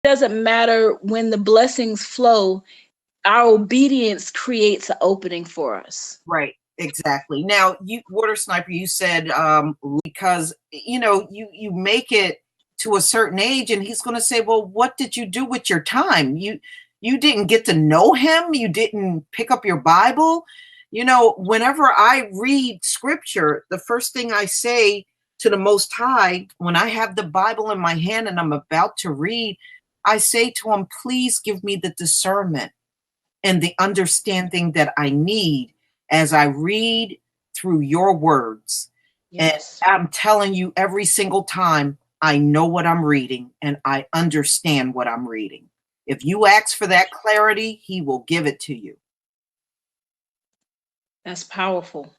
doesn't matter when the blessings flow, our obedience creates an opening for us. Right. Exactly. Now, you, Water Sniper, you said because you make it to a certain age, and he's going to say, "Well, what did you do with your time? You didn't get to know him. You didn't pick up your Bible." Whenever I read scripture, the first thing I say to the Most High, when I have the Bible in my hand and I'm about to read, I say to him, "Please give me the discernment and the understanding that I need as I read through your words." Yes. And I'm telling you, every single time, I know what I'm reading and I understand what I'm reading. If you ask for that clarity, he will give it to you. That's powerful.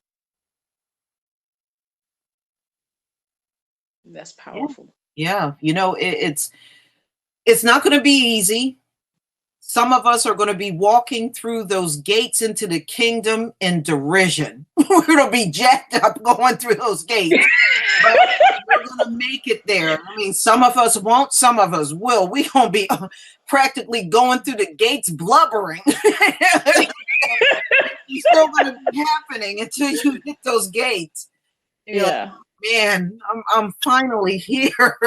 That's Yeah. powerful. Yeah. It's not going to be easy. Some of us are going to be walking through those gates into the kingdom in derision. We're going to be jacked up going through those gates, but we're going to make it there. I mean, some of us won't, some of us will. We're going to be practically going through the gates blubbering. It's still going to be happening until you hit those gates. You're like, Yeah. man, I'm finally here.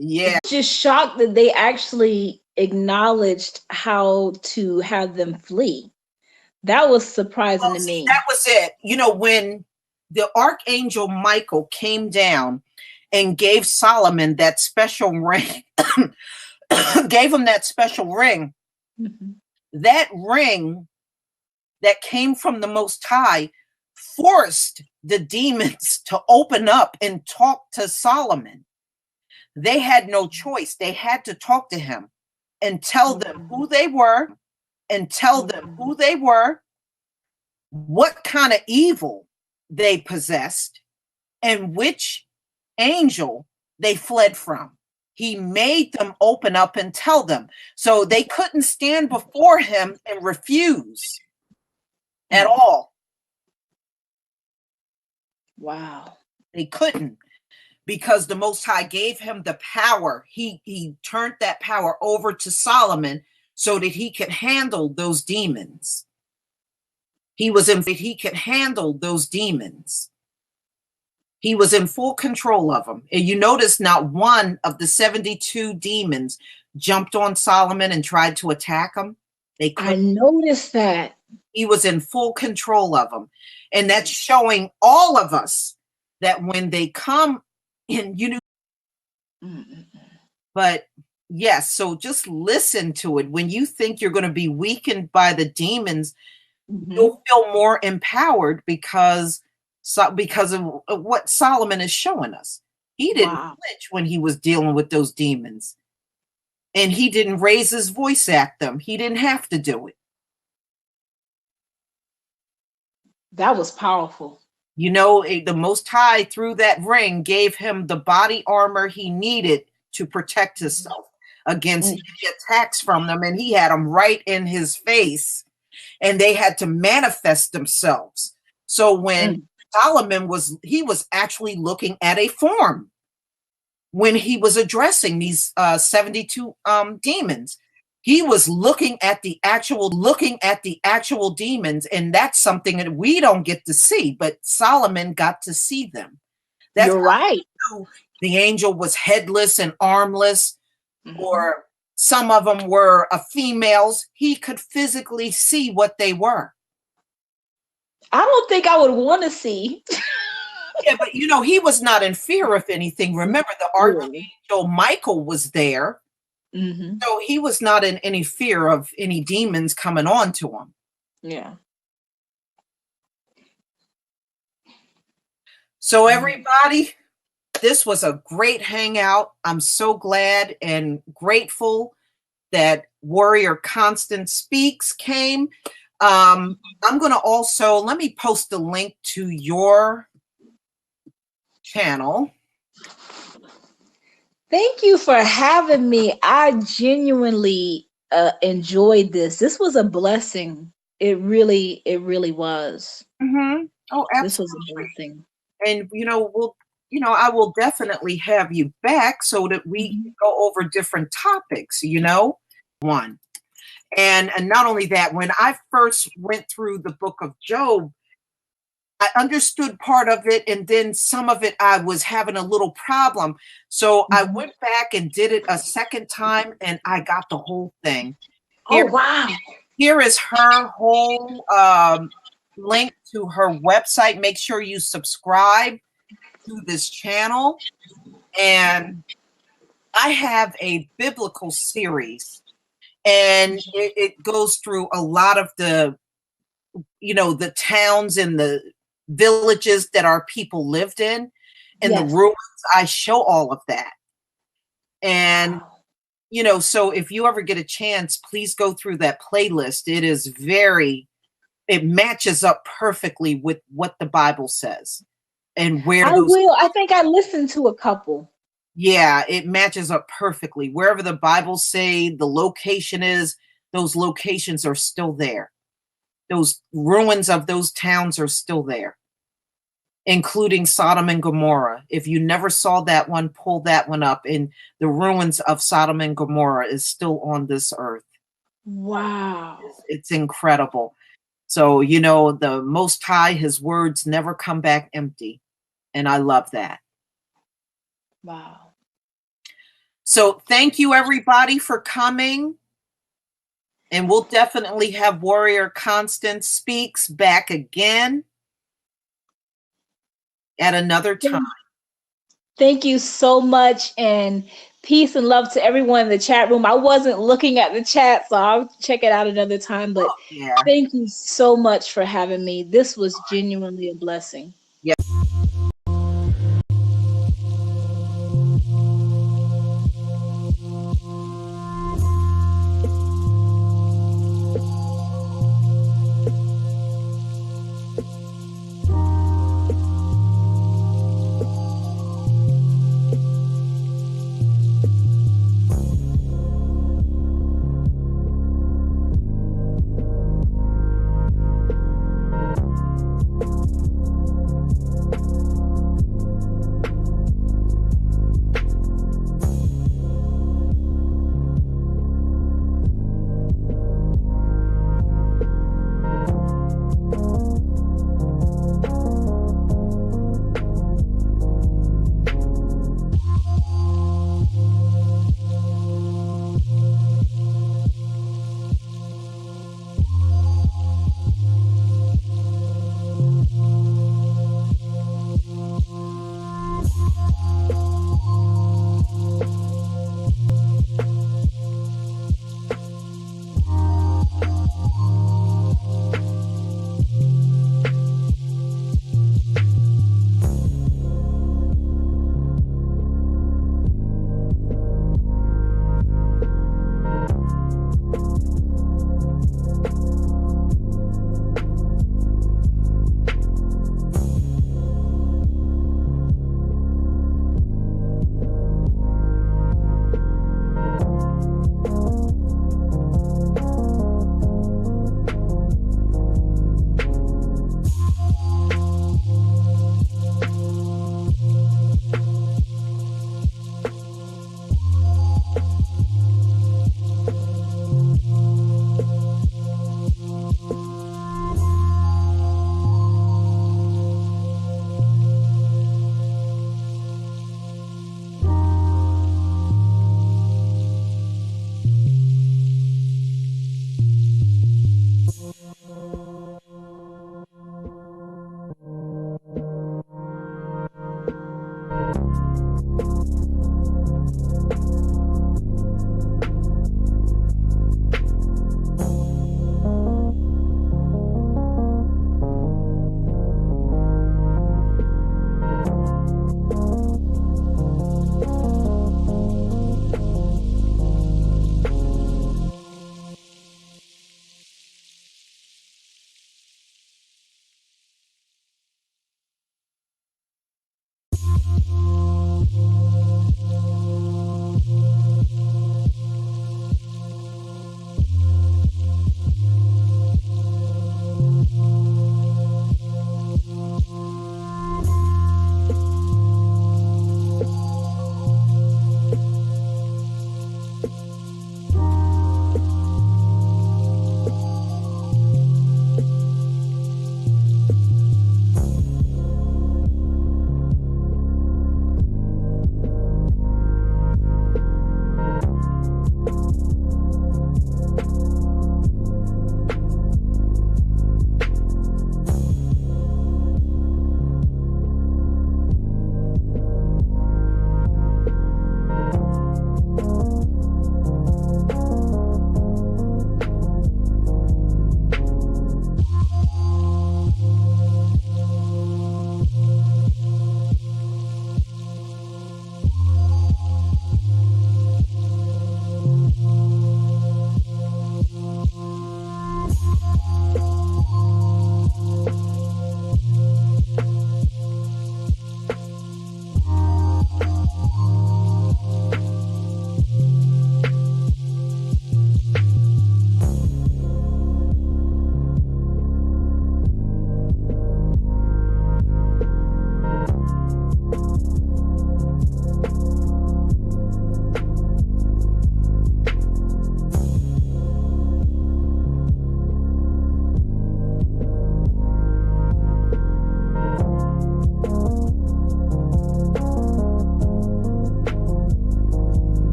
Yeah. Just shocked that they actually acknowledged how to have them flee. That was surprising Well, to see, me. that was it. When the archangel Michael came down and gave Solomon that special ring, gave him that special ring, Mhm. that ring that came from the Most High forced the demons to open up and talk to Solomon. They had no choice. They had to talk to him and tell them who they were, and tell them who they were, what kind of evil they possessed, and which angel they fled from. He made them open up and tell them. So they couldn't stand before him and refuse at all. Wow. They couldn't, because the Most High gave him the power. He turned that power over to Solomon so that he could handle those demons. He could handle those demons. He was in full control of them. And you notice not one of the 72 demons jumped on Solomon and tried to attack him. They I couldn't. noticed that. He was in full control of them. And that's showing all of us that when they come in, but yes, so just listen to it. When you think you're going to be weakened by the demons, you'll feel more empowered because of what Solomon is showing us. He didn't flinch when he was dealing with those demons, and he didn't raise his voice at them. He didn't have to do it. That was powerful. The Most High, through that ring, gave him the body armor he needed to protect himself against any attacks from them, and he had them right in his face, and they had to manifest themselves. So when Solomon was actually looking at a form when he was addressing these 72 demons. He was looking at the actual demons, and that's something that we don't get to see, but Solomon got to see them. That's You're right. The angel was headless and armless, or some of them were females. He could physically see what they were. I don't think I would want to see. Yeah, but he was not in fear of anything. Remember, the archangel Michael was there. So he was not in any fear of any demons coming on to him. Yeah. So everybody, this was a great hangout. I'm so glad and grateful that Warrior Constant Speaks came. I'm going to also, let me post a link to your channel. Thank you for having me. I genuinely enjoyed this. This was a blessing. It really was. Oh, absolutely. This was a blessing. And I will definitely have you back so that we can go over different topics, one. And not only that, when I first went through the book of Job, I understood part of it, and then some of it I was having a little problem. So I went back and did it a second time, and I got the whole thing. Oh, wow. Here is her whole link to her website. Make sure you subscribe to this channel. And I have a biblical series, and it goes through a lot of the towns and the villages that our people lived in, and the ruins. I show all of that. And so if you ever get a chance, please go through that playlist. It matches up perfectly with what the Bible says and where I will. I think I listened to a couple. Yeah, it matches up perfectly. Wherever the Bible say the location is, those locations are still there. Those ruins of those towns are still there, including Sodom and Gomorrah. If you never saw that one, pull that one up. And the ruins of Sodom and Gomorrah is still on this earth. Wow. It's incredible. So, the Most High, his words never come back empty. And I love that. Wow. So thank you, everybody, for coming. And we'll definitely have Warrior Constance Speaks back again at another time. Thank you so much, and peace and love to everyone in the chat room. I wasn't looking at the chat, so I'll check it out another time. But thank you so much for having me. This was genuinely a blessing.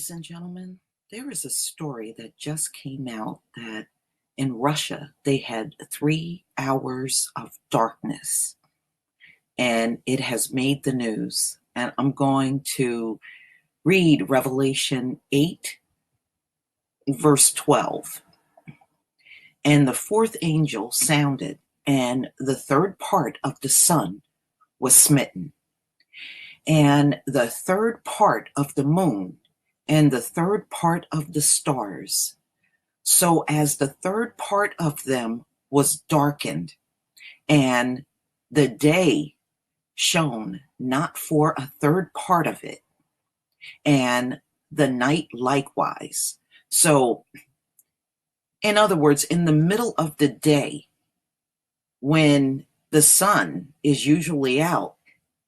ladies and gentlemen, there is a story that just came out that in Russia they had 3 hours of darkness, and it has made the news. And I'm going to read Revelation 8, verse 12. And the fourth angel sounded, and the third part of the sun was smitten, and the third part of the moon, and the third part of the stars, so as the third part of them was darkened, and the day shone not for a third part of it, and the night likewise. So, in other words, in the middle of the day, when the sun is usually out,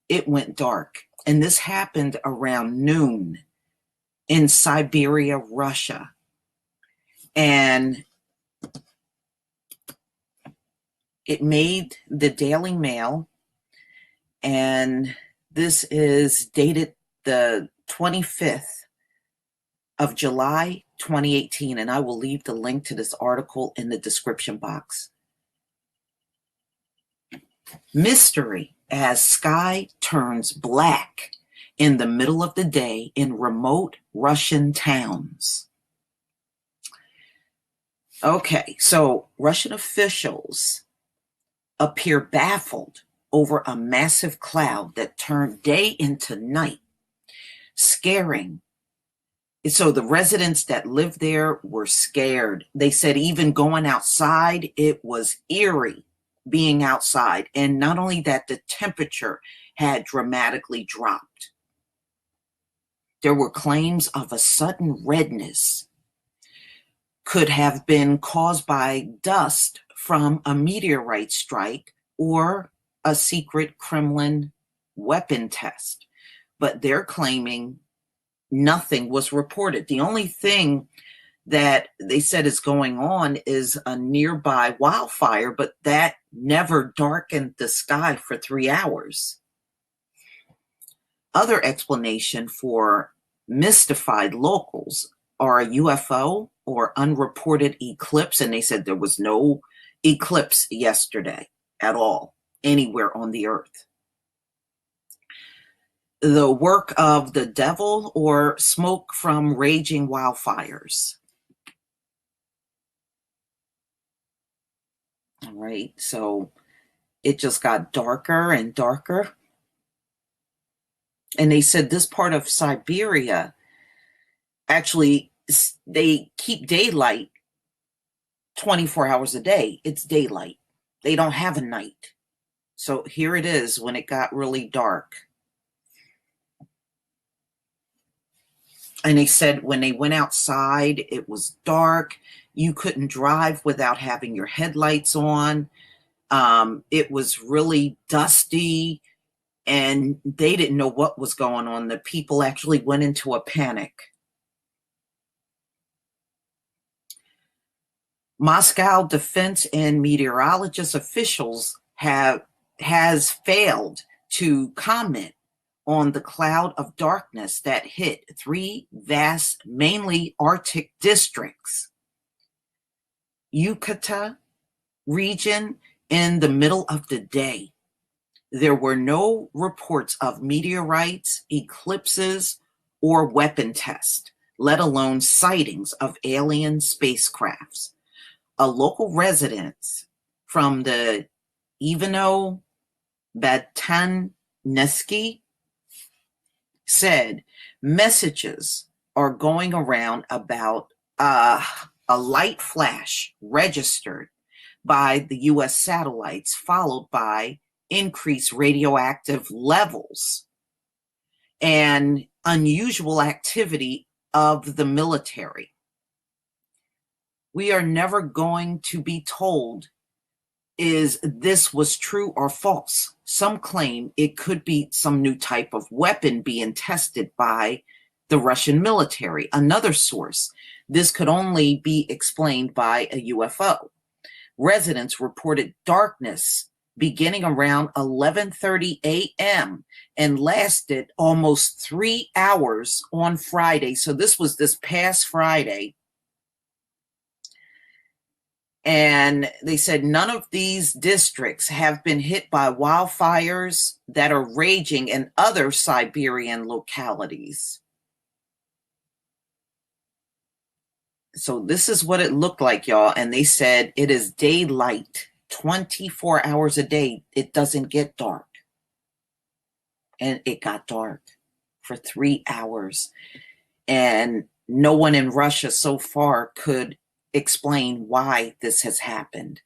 it went dark. And this happened around noon in Siberia, Russia. And it made the Daily Mail. And this is dated the 25th of July, 2018. And I will leave the link to this article in the description box. Mystery as sky turns black in the middle of the day in remote Russian towns. Okay, so Russian officials appear baffled over a massive cloud that turned day into night, scaring. So the residents that lived there were scared. They said even going outside, it was eerie being outside. And not only that, the temperature had dramatically dropped. There were claims of a sudden redness could have been caused by dust from a meteorite strike or a secret Kremlin weapon test. But they're claiming nothing was reported. The only thing that they said is going on is a nearby wildfire, but that never darkened the sky for 3 hours. Other explanation for mystified locals are a UFO or unreported eclipse, and they said there was no eclipse yesterday at all anywhere on the earth. The work of the devil or smoke from raging wildfires. All right, so it just got darker and darker. And they said this part of Siberia, actually, they keep daylight 24 hours a day. It's daylight. They don't have a night. So here it is when it got really dark. And they said when they went outside, it was dark. You couldn't drive without having your headlights on. It was really dusty, and they didn't know what was going on. The people actually went into a panic. Moscow defense and meteorologist officials has failed to comment on the cloud of darkness that hit 3 vast, mainly Arctic districts. Yucatan region in the middle of the day. There were no reports of meteorites, eclipses, or weapon tests, let alone sightings of alien spacecrafts. A local resident from the Ivano-Batansky said messages are going around about a light flash registered by the US satellites, followed by increased radioactive levels and unusual activity of the military. We are never going to be told is this was true or false. Some claim it could be some new type of weapon being tested by the Russian military. Another source, this could only be explained by a UFO. Residents reported darkness beginning around 11:30 a.m. and lasted almost 3 hours on Friday. So this was this past Friday. And they said none of these districts have been hit by wildfires that are raging in other Siberian localities. So this is what it looked like, y'all. And they said it is daylight 24 hours a day. It doesn't get dark. And it got dark for 3 hours. And no one in Russia so far could explain why this has happened.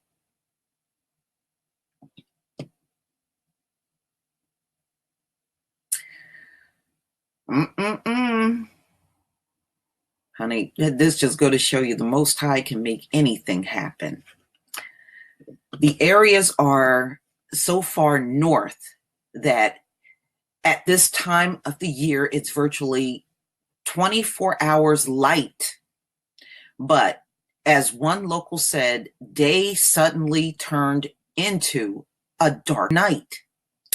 Honey, this just go to show you the Most High can make anything happen. The areas are so far north that at this time of the year, it's virtually 24 hours light. But as one local said, day suddenly turned into a dark night.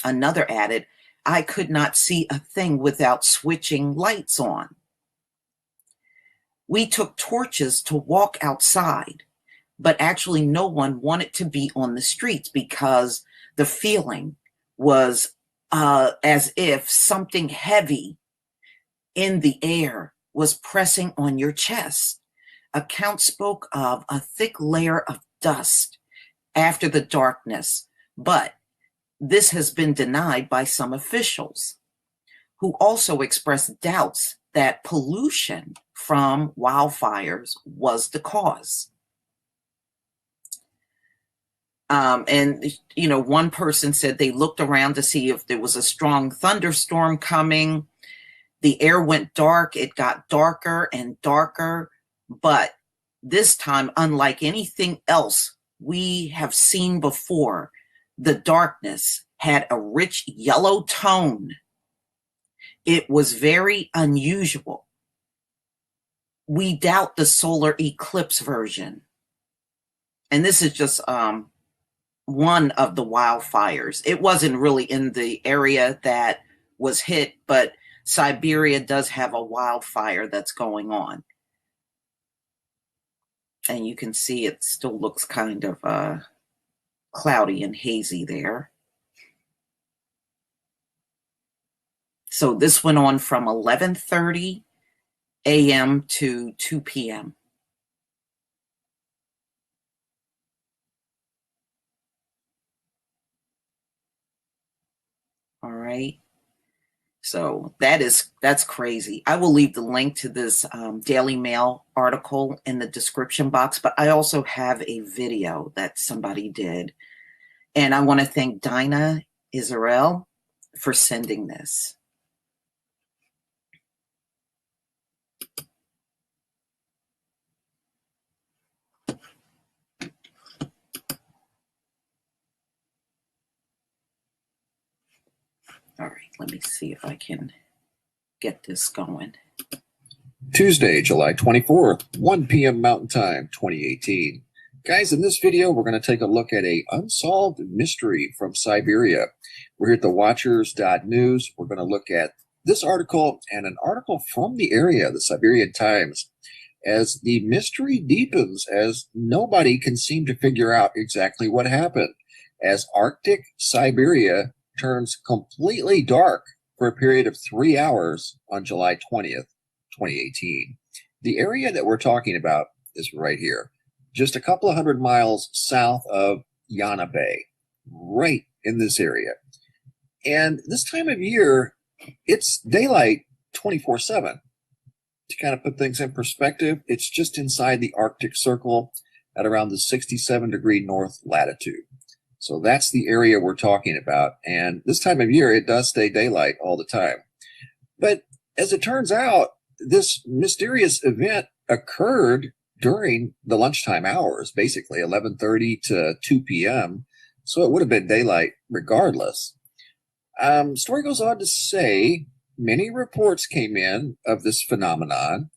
Another added, I could not see a thing without switching lights on. We took torches to walk outside, but actually no one wanted to be on the streets because the feeling was as if something heavy in the air was pressing on your chest. Accounts spoke of a thick layer of dust after the darkness, but this has been denied by some officials who also expressed doubts that pollution from wildfires was the cause. And, you know, one person said they looked around to see if there was a strong thunderstorm coming. The air went dark. It got darker and darker. But this time, unlike anything else we have seen before, the darkness had a rich yellow tone. It was very unusual. We doubt the solar eclipse version. And this is just one of the wildfires. It wasn't really in the area that was hit, but Siberia does have a wildfire that's going on. And you can see it still looks kind of cloudy and hazy there. So this went on from 11:30 a.m. to 2 p.m. All right. So that's crazy. I will leave the link to this Daily Mail article in the description box, but I also have a video that somebody did. And I want to thank Dinah Israel for sending this. All right, let me see if I can get this going. Tuesday, July 24th, 1 p.m. Mountain Time, 2018. Guys, in this video, we're going to take a look at a unsolved mystery from Siberia. We're here at the Watchers.news. We're going to look at this article and an article from the area, the Siberian Times, as the mystery deepens, as nobody can seem to figure out exactly what happened, as Arctic Siberia turns completely dark for a period of 3 hours on July 20th, 2018. The area that we're talking about is right here, just a couple of 100 miles south of Yana Bay, right in this area. And this time of year, it's daylight 24/7. To kind of put things in perspective, it's just inside the Arctic Circle at around the 67-degree north latitude. So that's the area we're talking about. And this time of year, it does stay daylight all the time. But as it turns out, this mysterious event occurred during the lunchtime hours, basically 11:30 to 2 p.m. So it would have been daylight regardless. Story goes on to say many reports came in of this phenomenon.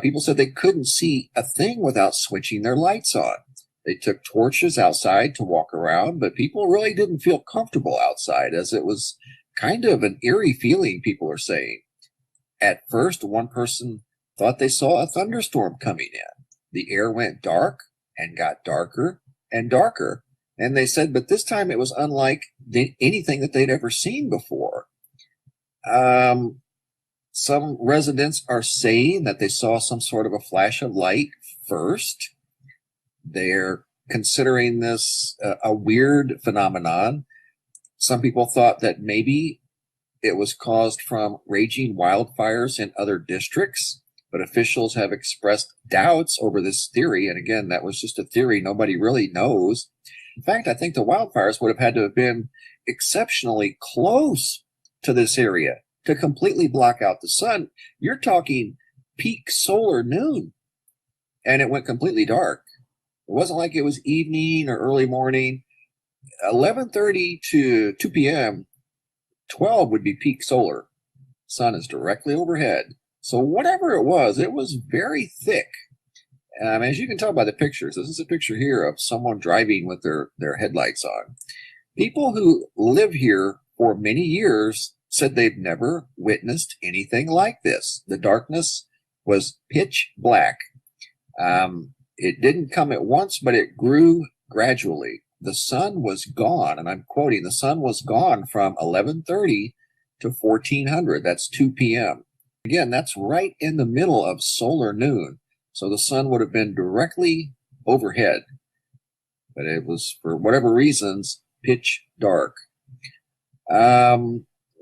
People said they couldn't see a thing without switching their lights on. They took torches outside to walk around, but people really didn't feel comfortable outside, as it was kind of an eerie feeling, people are saying. At first, one person thought they saw a thunderstorm coming in. The air went dark and got darker and darker. And they said, but this time it was unlike anything that they'd ever seen before. Some residents are saying that they saw some sort of a flash of light first. They're considering this a weird phenomenon. Some people thought that maybe it was caused from raging wildfires in other districts, but officials have expressed doubts over this theory. And again, that was just a theory. Nobody really knows. In fact, I think the wildfires would have had to have been exceptionally close to this area to completely block out the sun. You're talking peak solar noon, and it went completely dark. It wasn't like it was evening or early morning. 11:30 to 2 p.m., 12 would be peak solar. Sun is directly overhead. So whatever it was very thick. As you can tell by the pictures, this is a picture here of someone driving with their headlights on. People who live here for many years said they've never witnessed anything like this. The darkness was pitch black. It didn't come at once, but it grew gradually. The sun was gone, and I'm quoting, the sun was gone from 11:30 to 1400. That's 2 p.m. Again, that's right in the middle of solar noon. So the sun would have been directly overhead, but it was, for whatever reasons, pitch dark.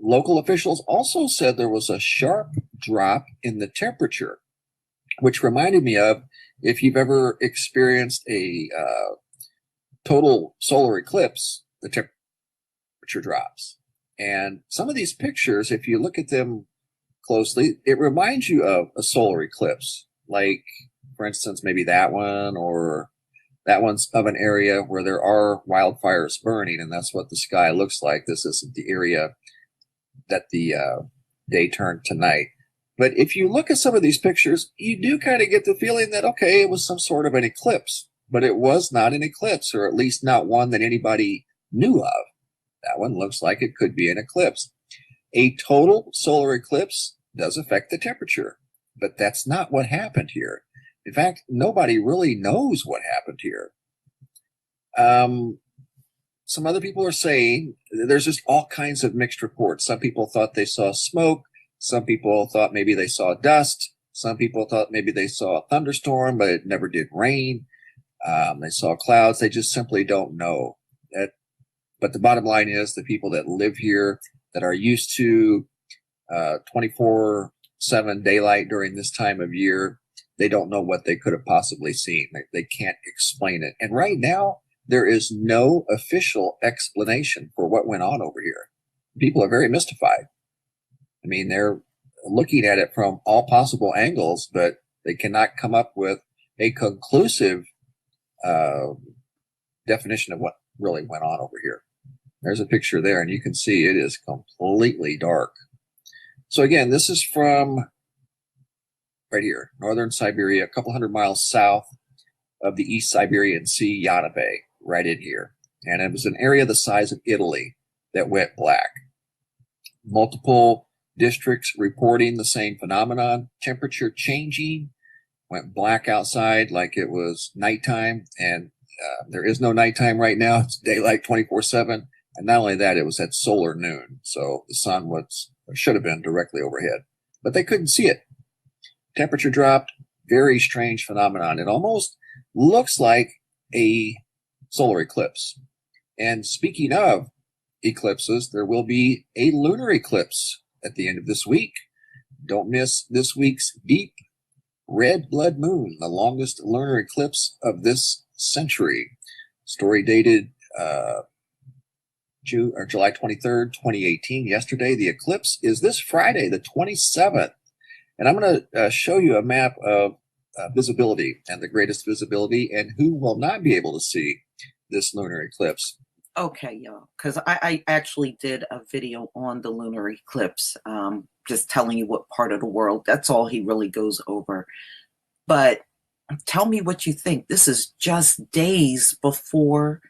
Local officials also said there was a sharp drop in the temperature, which reminded me of if you've ever experienced a total solar eclipse, the temperature drops. And some of these pictures, if you look at them closely, it reminds you of a solar eclipse. Like, for instance, maybe that one, or that one's of an area where there are wildfires burning, and that's what the sky looks like. This isn't the area that the day turned to night. But if you look at some of these pictures, you do kind of get the feeling that, okay, it was some sort of an eclipse, but it was not an eclipse, or at least not one that anybody knew of. That one looks like it could be an eclipse. A total solar eclipse does affect the temperature, but that's not what happened here. In fact, nobody really knows what happened here. Some other people are saying there's just all kinds of mixed reports. Some people thought they saw smoke. Some people thought maybe they saw dust. Some people thought maybe they saw a thunderstorm, but it never did rain. They saw clouds. They just simply don't know. But the bottom line is the people that live here, that are used to 24/7 daylight during this time of year, they don't know what they could have possibly seen. They can't explain it. And right now, there is no official explanation for what went on over here. People are very mystified. I mean, they're looking at it from all possible angles, but they cannot come up with a conclusive definition of what really went on over here. There's a picture there, and you can see it is completely dark. So again, this is from right here, northern Siberia, a couple hundred miles south of the East Siberian Sea, Yana Bay, right in here. And it was an area the size of Italy that went black. Multiple districts reporting the same phenomenon, temperature changing, went black outside like it was nighttime, and there is no nighttime right now. It's daylight 24/7. And not only that, it was at solar noon. So the sun should have been directly overhead, but they couldn't see it. Temperature dropped, very strange phenomenon. It almost looks like a solar eclipse. And speaking of eclipses, there will be a lunar eclipse at the end of this week. Don't miss this week's deep red blood moon, the longest lunar eclipse of this century. Story dated July 23rd, 2018, yesterday. The eclipse is this Friday, the 27th. And I'm going to show you a map of visibility and the greatest visibility and who will not be able to see this lunar eclipse. Okay, y'all, because I actually did a video on the lunar eclipse, just telling you what part of the world. That's all he really goes over. But Tell me what you think. This is just days before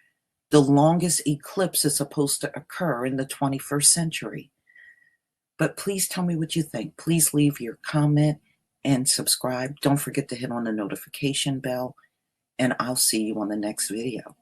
the longest eclipse is supposed to occur in the 21st century. But please tell me what you think. Please leave your comment and subscribe. Don't forget to hit on the notification bell, and I'll see you on the next video.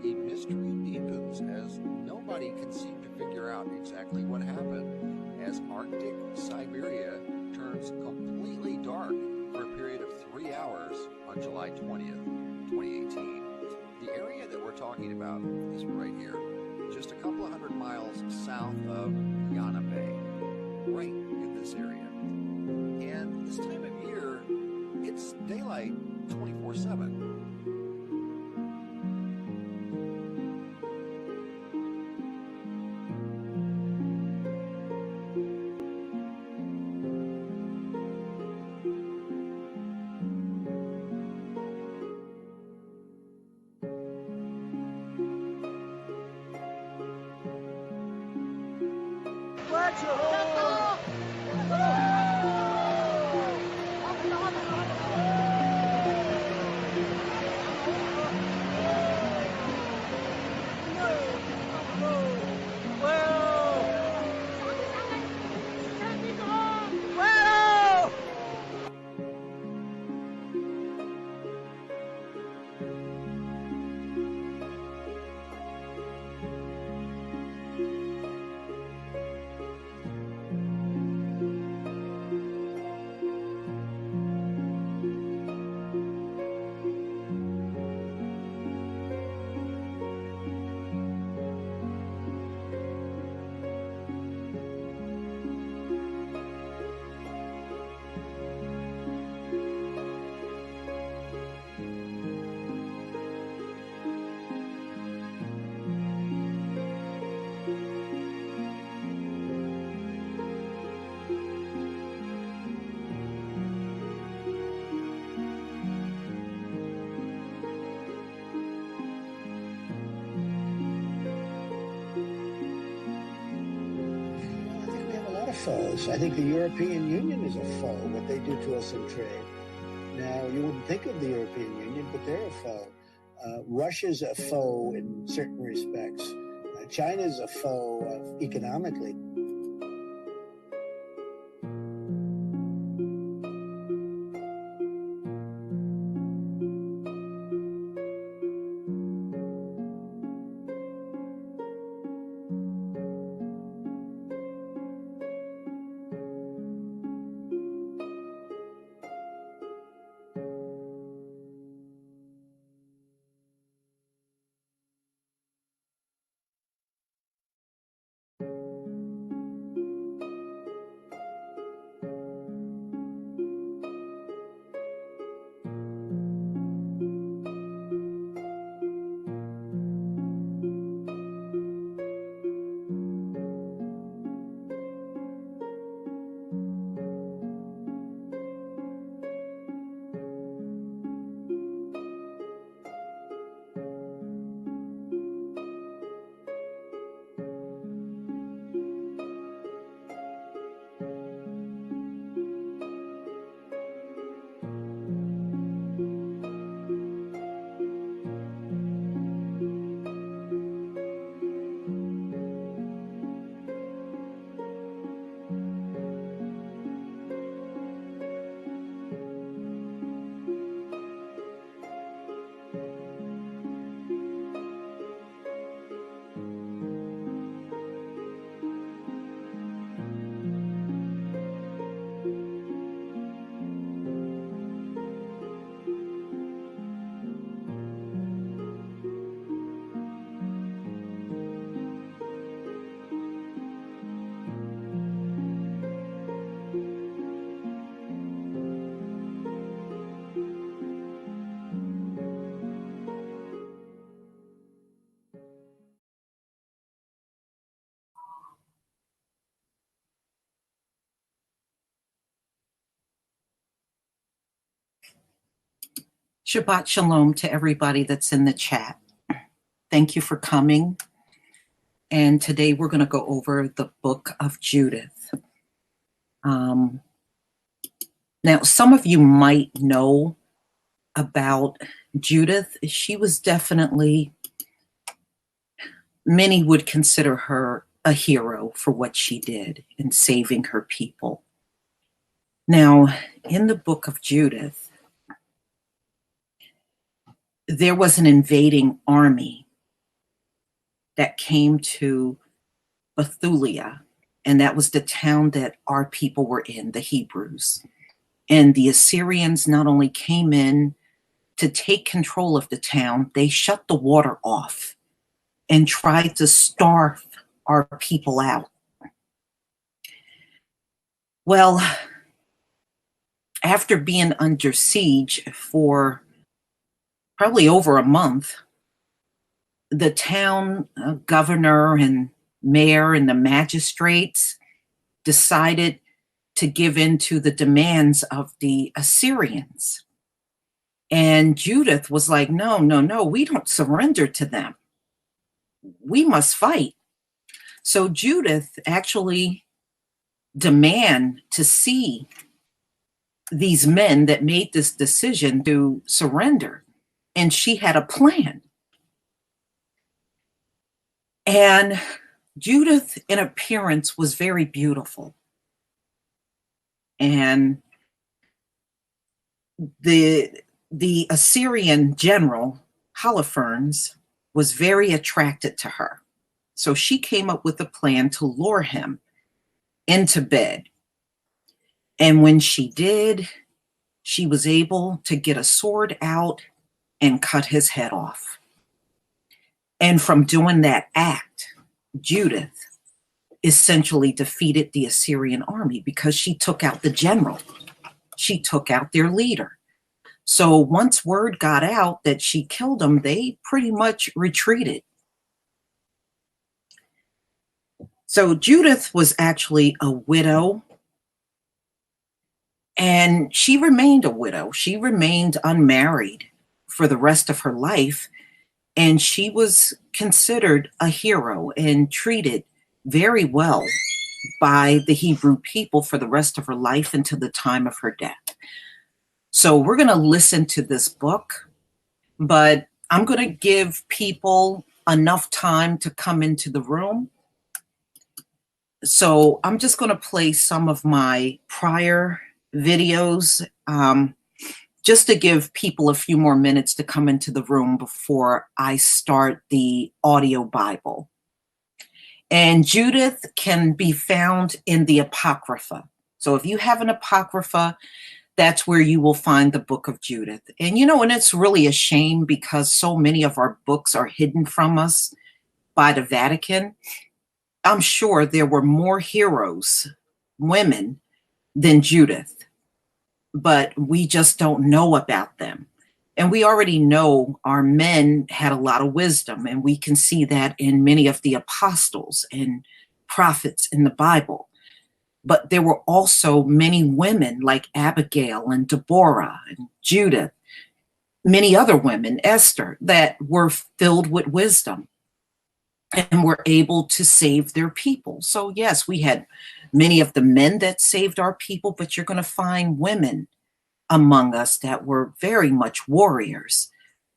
The mystery deepens as nobody can seem to figure out exactly what happened as Arctic Siberia turns completely dark for a period of 3 hours on July 20th, 2018. The area that we're talking about is right here, just a couple of hundred miles south of Yana Bay, right in this area. And this time of year, it's daylight 24/7. Foes. I think the European Union is a foe, what they do to us in trade. Now, you wouldn't think of the European Union, but they're a foe. Russia's a foe in certain respects. China's a foe economically. Shabbat Shalom to everybody that's in the chat. Thank you for coming. And today we're going to go over the book of Judith. Now, some of you might know about Judith. She was definitely, many would consider her a hero for what she did in saving her people. Now, in the book of Judith, there was an invading army that came to Bethulia, and that was the town that our people were in, the Hebrews. And the Assyrians not only came in to take control of the town, they shut the water off and tried to starve our people out. Well, after being under siege for probably over a month, the town governor and mayor and the magistrates decided to give in to the demands of the Assyrians. And Judith was like, no, we don't surrender to them. We must fight. So Judith actually demanded to see these men that made this decision to surrender. And she had a plan. And Judith, in appearance, was very beautiful. And the Assyrian general, Holofernes, was very attracted to her. So she came up with a plan to lure him into bed. And when she did, she was able to get a sword out and cut his head off. And from doing that act, Judith essentially defeated the Assyrian army because she took out the general. She took out their leader. So once word got out that she killed him, they pretty much retreated. So Judith was actually a widow, and she remained a widow. She remained unmarried for the rest of her life, and she was considered a hero and treated very well by the Hebrew people for the rest of her life until the time of her death. So we're going to listen to this book, but I'm going to give people enough time to come into the room. So I'm just going to play some of my prior videos just to give people a few more minutes to come into the room before I start the audio Bible. And Judith can be found in the Apocrypha. So if you have an Apocrypha, that's where you will find the book of Judith. And and it's really a shame because so many of our books are hidden from us by the Vatican. I'm sure there were more heroes, women, than Judith, but we just don't know about them. And we already know our men had a lot of wisdom, and we can see that in many of the apostles and prophets in the Bible. But there were also many women like Abigail and Deborah and Judith, many other women, Esther, that were filled with wisdom and were able to save their people. So yes, we had many of the men that saved our people, but you're going to find women among us that were very much warriors,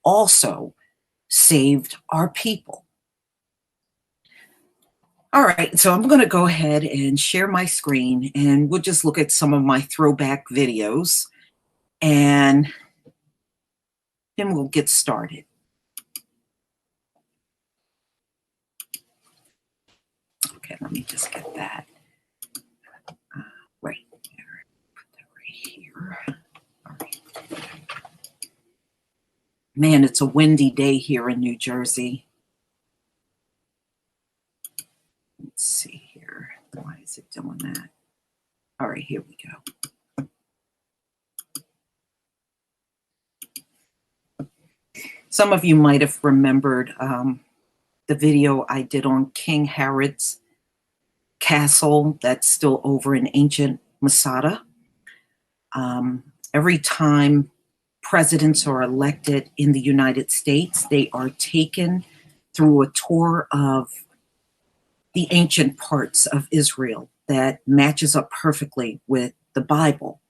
also saved our people. All right, so I'm going to go ahead and share my screen, and we'll just look at some of my throwback videos, and then we'll get started. Okay, let me just get that right there. Put that right here. All right. Man, it's a windy day here in New Jersey. Let's see here. Why is it doing that? All right, here we go. Some of you might have remembered the video I did on King Herod's castle that's still over in ancient Masada. Every time presidents are elected in the United States, they are taken through a tour of the ancient parts of Israel that matches up perfectly with the Bible.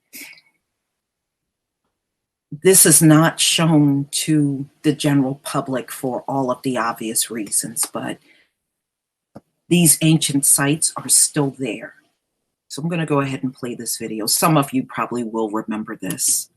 This is not shown to the general public for all of the obvious reasons, but these ancient sites are still there. So I'm going to go ahead and play this video. Some of you probably will remember this.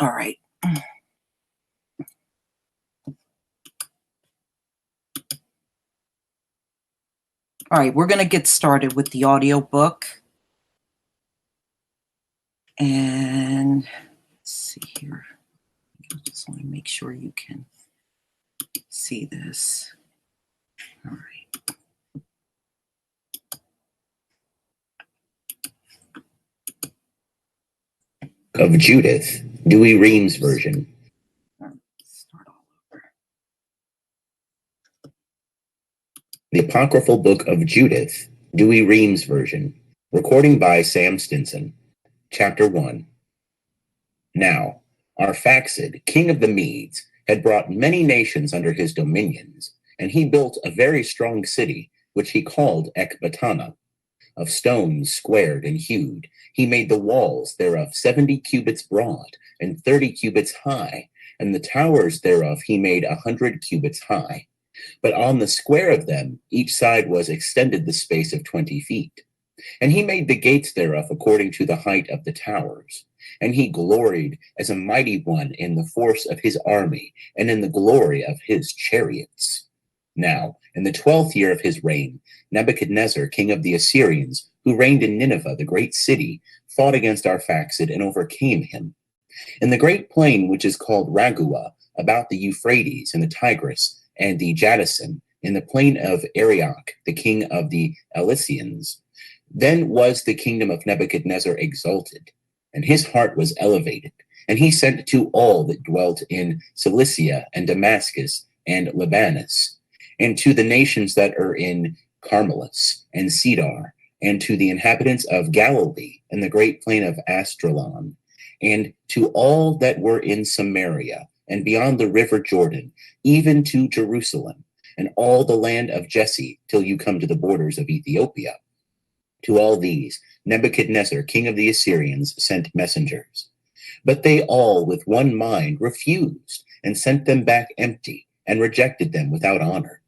All right. All right, we're going to get started with the audiobook. And let's see here. I just want to make sure you can see this. All right. Of Judith, Dewey Reams version. Start all over. The Apocryphal Book of Judith, Dewey Reams version. Recording by Sam Stinson. Chapter 1. Now, Arphaxad, king of the Medes, had brought many nations under his dominions, and he built a very strong city, which he called Ecbatana. Of stones squared and hewed, he made the walls thereof 70 cubits broad, and 30 cubits high, and the towers thereof he made 100 cubits high. But on the square of them each side was extended the space of 20 feet. And he made the gates thereof according to the height of the towers. And he gloried as a mighty one in the force of his army, and in the glory of his chariots. Now, in the 12th year of his reign, Nebuchadnezzar, king of the Assyrians, who reigned in Nineveh, the great city, fought against Arphaxad and overcame him. In the great plain which is called Ragua, about the Euphrates and the Tigris and the Jadison, in the plain of Arioch, the king of the Elysians, then was the kingdom of Nebuchadnezzar exalted, and his heart was elevated, and he sent to all that dwelt in Cilicia and Damascus and Libanus, and to the nations that are in Carmelis and Cedar, and to the inhabitants of Galilee and the great plain of Astralon, and to all that were in Samaria, and beyond the river Jordan, even to Jerusalem, and all the land of Jesse, till you come to the borders of Ethiopia. To all these, Nebuchadnezzar, king of the Assyrians, sent messengers. But they all with one mind refused, and sent them back empty, and rejected them without honor.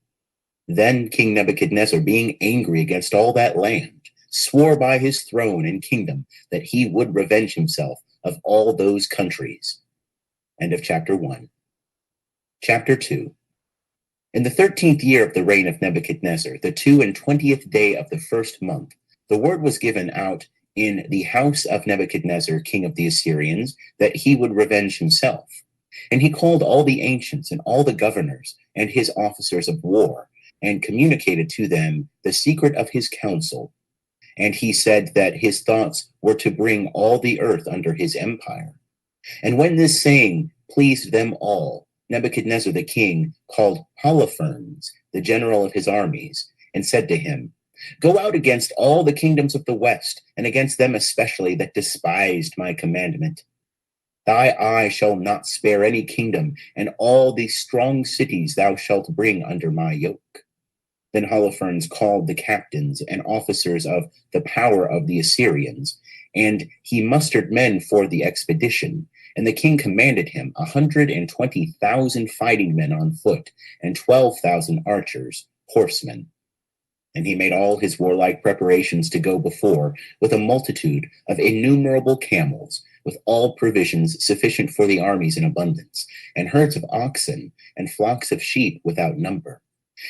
Then King Nebuchadnezzar, being angry against all that land, swore by his throne and kingdom that he would revenge himself of all those countries. End of chapter 1. Chapter 2. In the 13th year of the reign of Nebuchadnezzar, the 22nd day of the first month, the word was given out in the house of Nebuchadnezzar, king of the Assyrians, that he would revenge himself. And he called all the ancients and all the governors and his officers of war, and communicated to them the secret of his counsel. And he said that his thoughts were to bring all the earth under his empire. And when this saying pleased them all, Nebuchadnezzar the king called Holofernes, the general of his armies, and said to him, Go out against all the kingdoms of the west, and against them especially that despised my commandment. Thy eye shall not spare any kingdom, and all these strong cities thou shalt bring under my yoke. Then Holofernes called the captains and officers of the power of the Assyrians, and he mustered men for the expedition. And the king commanded him 120,000 fighting men on foot, and 12,000 archers, horsemen. And he made all his warlike preparations to go before, with a multitude of innumerable camels, with all provisions sufficient for the armies in abundance, and herds of oxen, and flocks of sheep without number.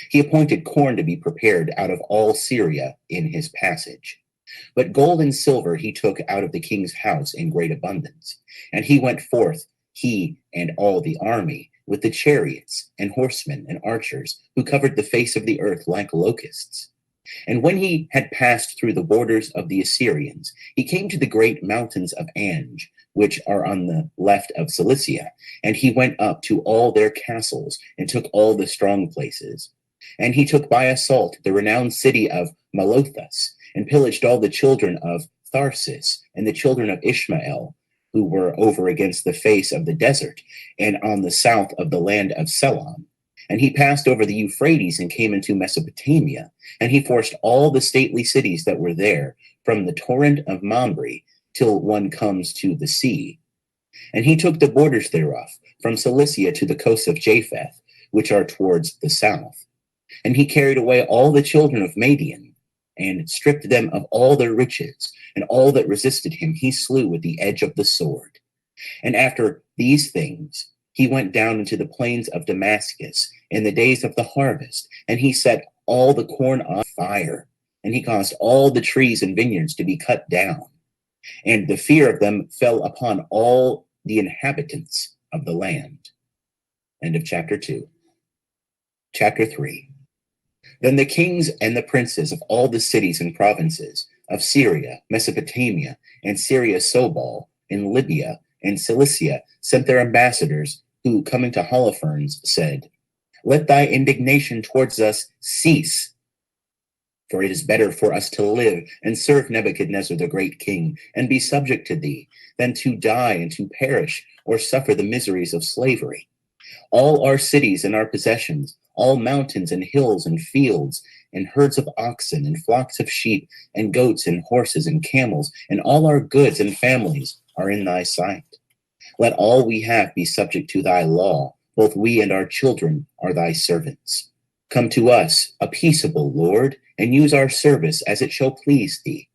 He appointed corn to be prepared out of all Syria in his passage. But gold and silver he took out of the king's house in great abundance. And he went forth, he and all the army, with the chariots and horsemen and archers, who covered the face of the earth like locusts. And when he had passed through the borders of the Assyrians, he came to the great mountains of Ange, which are on the left of Cilicia, and he went up to all their castles, and took all the strong places. And he took by assault the renowned city of Malothus, and pillaged all the children of Tharsis and the children of Ishmael, who were over against the face of the desert, and on the south of the land of Selon. And he passed over the Euphrates and came into Mesopotamia, and he forced all the stately cities that were there, from the torrent of Mamre till one comes to the sea. And he took the borders thereof, from Cilicia to the coasts of Japheth, which are towards the south. And he carried away all the children of Madian, and stripped them of all their riches, and all that resisted him he slew with the edge of the sword. And after these things he went down into the plains of Damascus in the days of the harvest, and he set all the corn on fire, and he caused all the trees and vineyards to be cut down. And the fear of them fell upon all the inhabitants of the land. End of chapter 2. Chapter 3. Then the kings and the princes of all the cities and provinces of Syria, Mesopotamia, and Syria Sobal, in Libya, and Cilicia sent their ambassadors, who, coming to Holofernes, said, Let thy indignation towards us cease, for it is better for us to live and serve Nebuchadnezzar the great king, and be subject to thee, than to die and to perish, or suffer the miseries of slavery. All our cities and our possessions, all mountains and hills and fields, and herds of oxen, and flocks of sheep, and goats, and horses, and camels, and all our goods and families are in thy sight. Let all we have be subject to thy law, both we and our children are thy servants. Come to us, a peaceable Lord, and use our service as it shall please thee.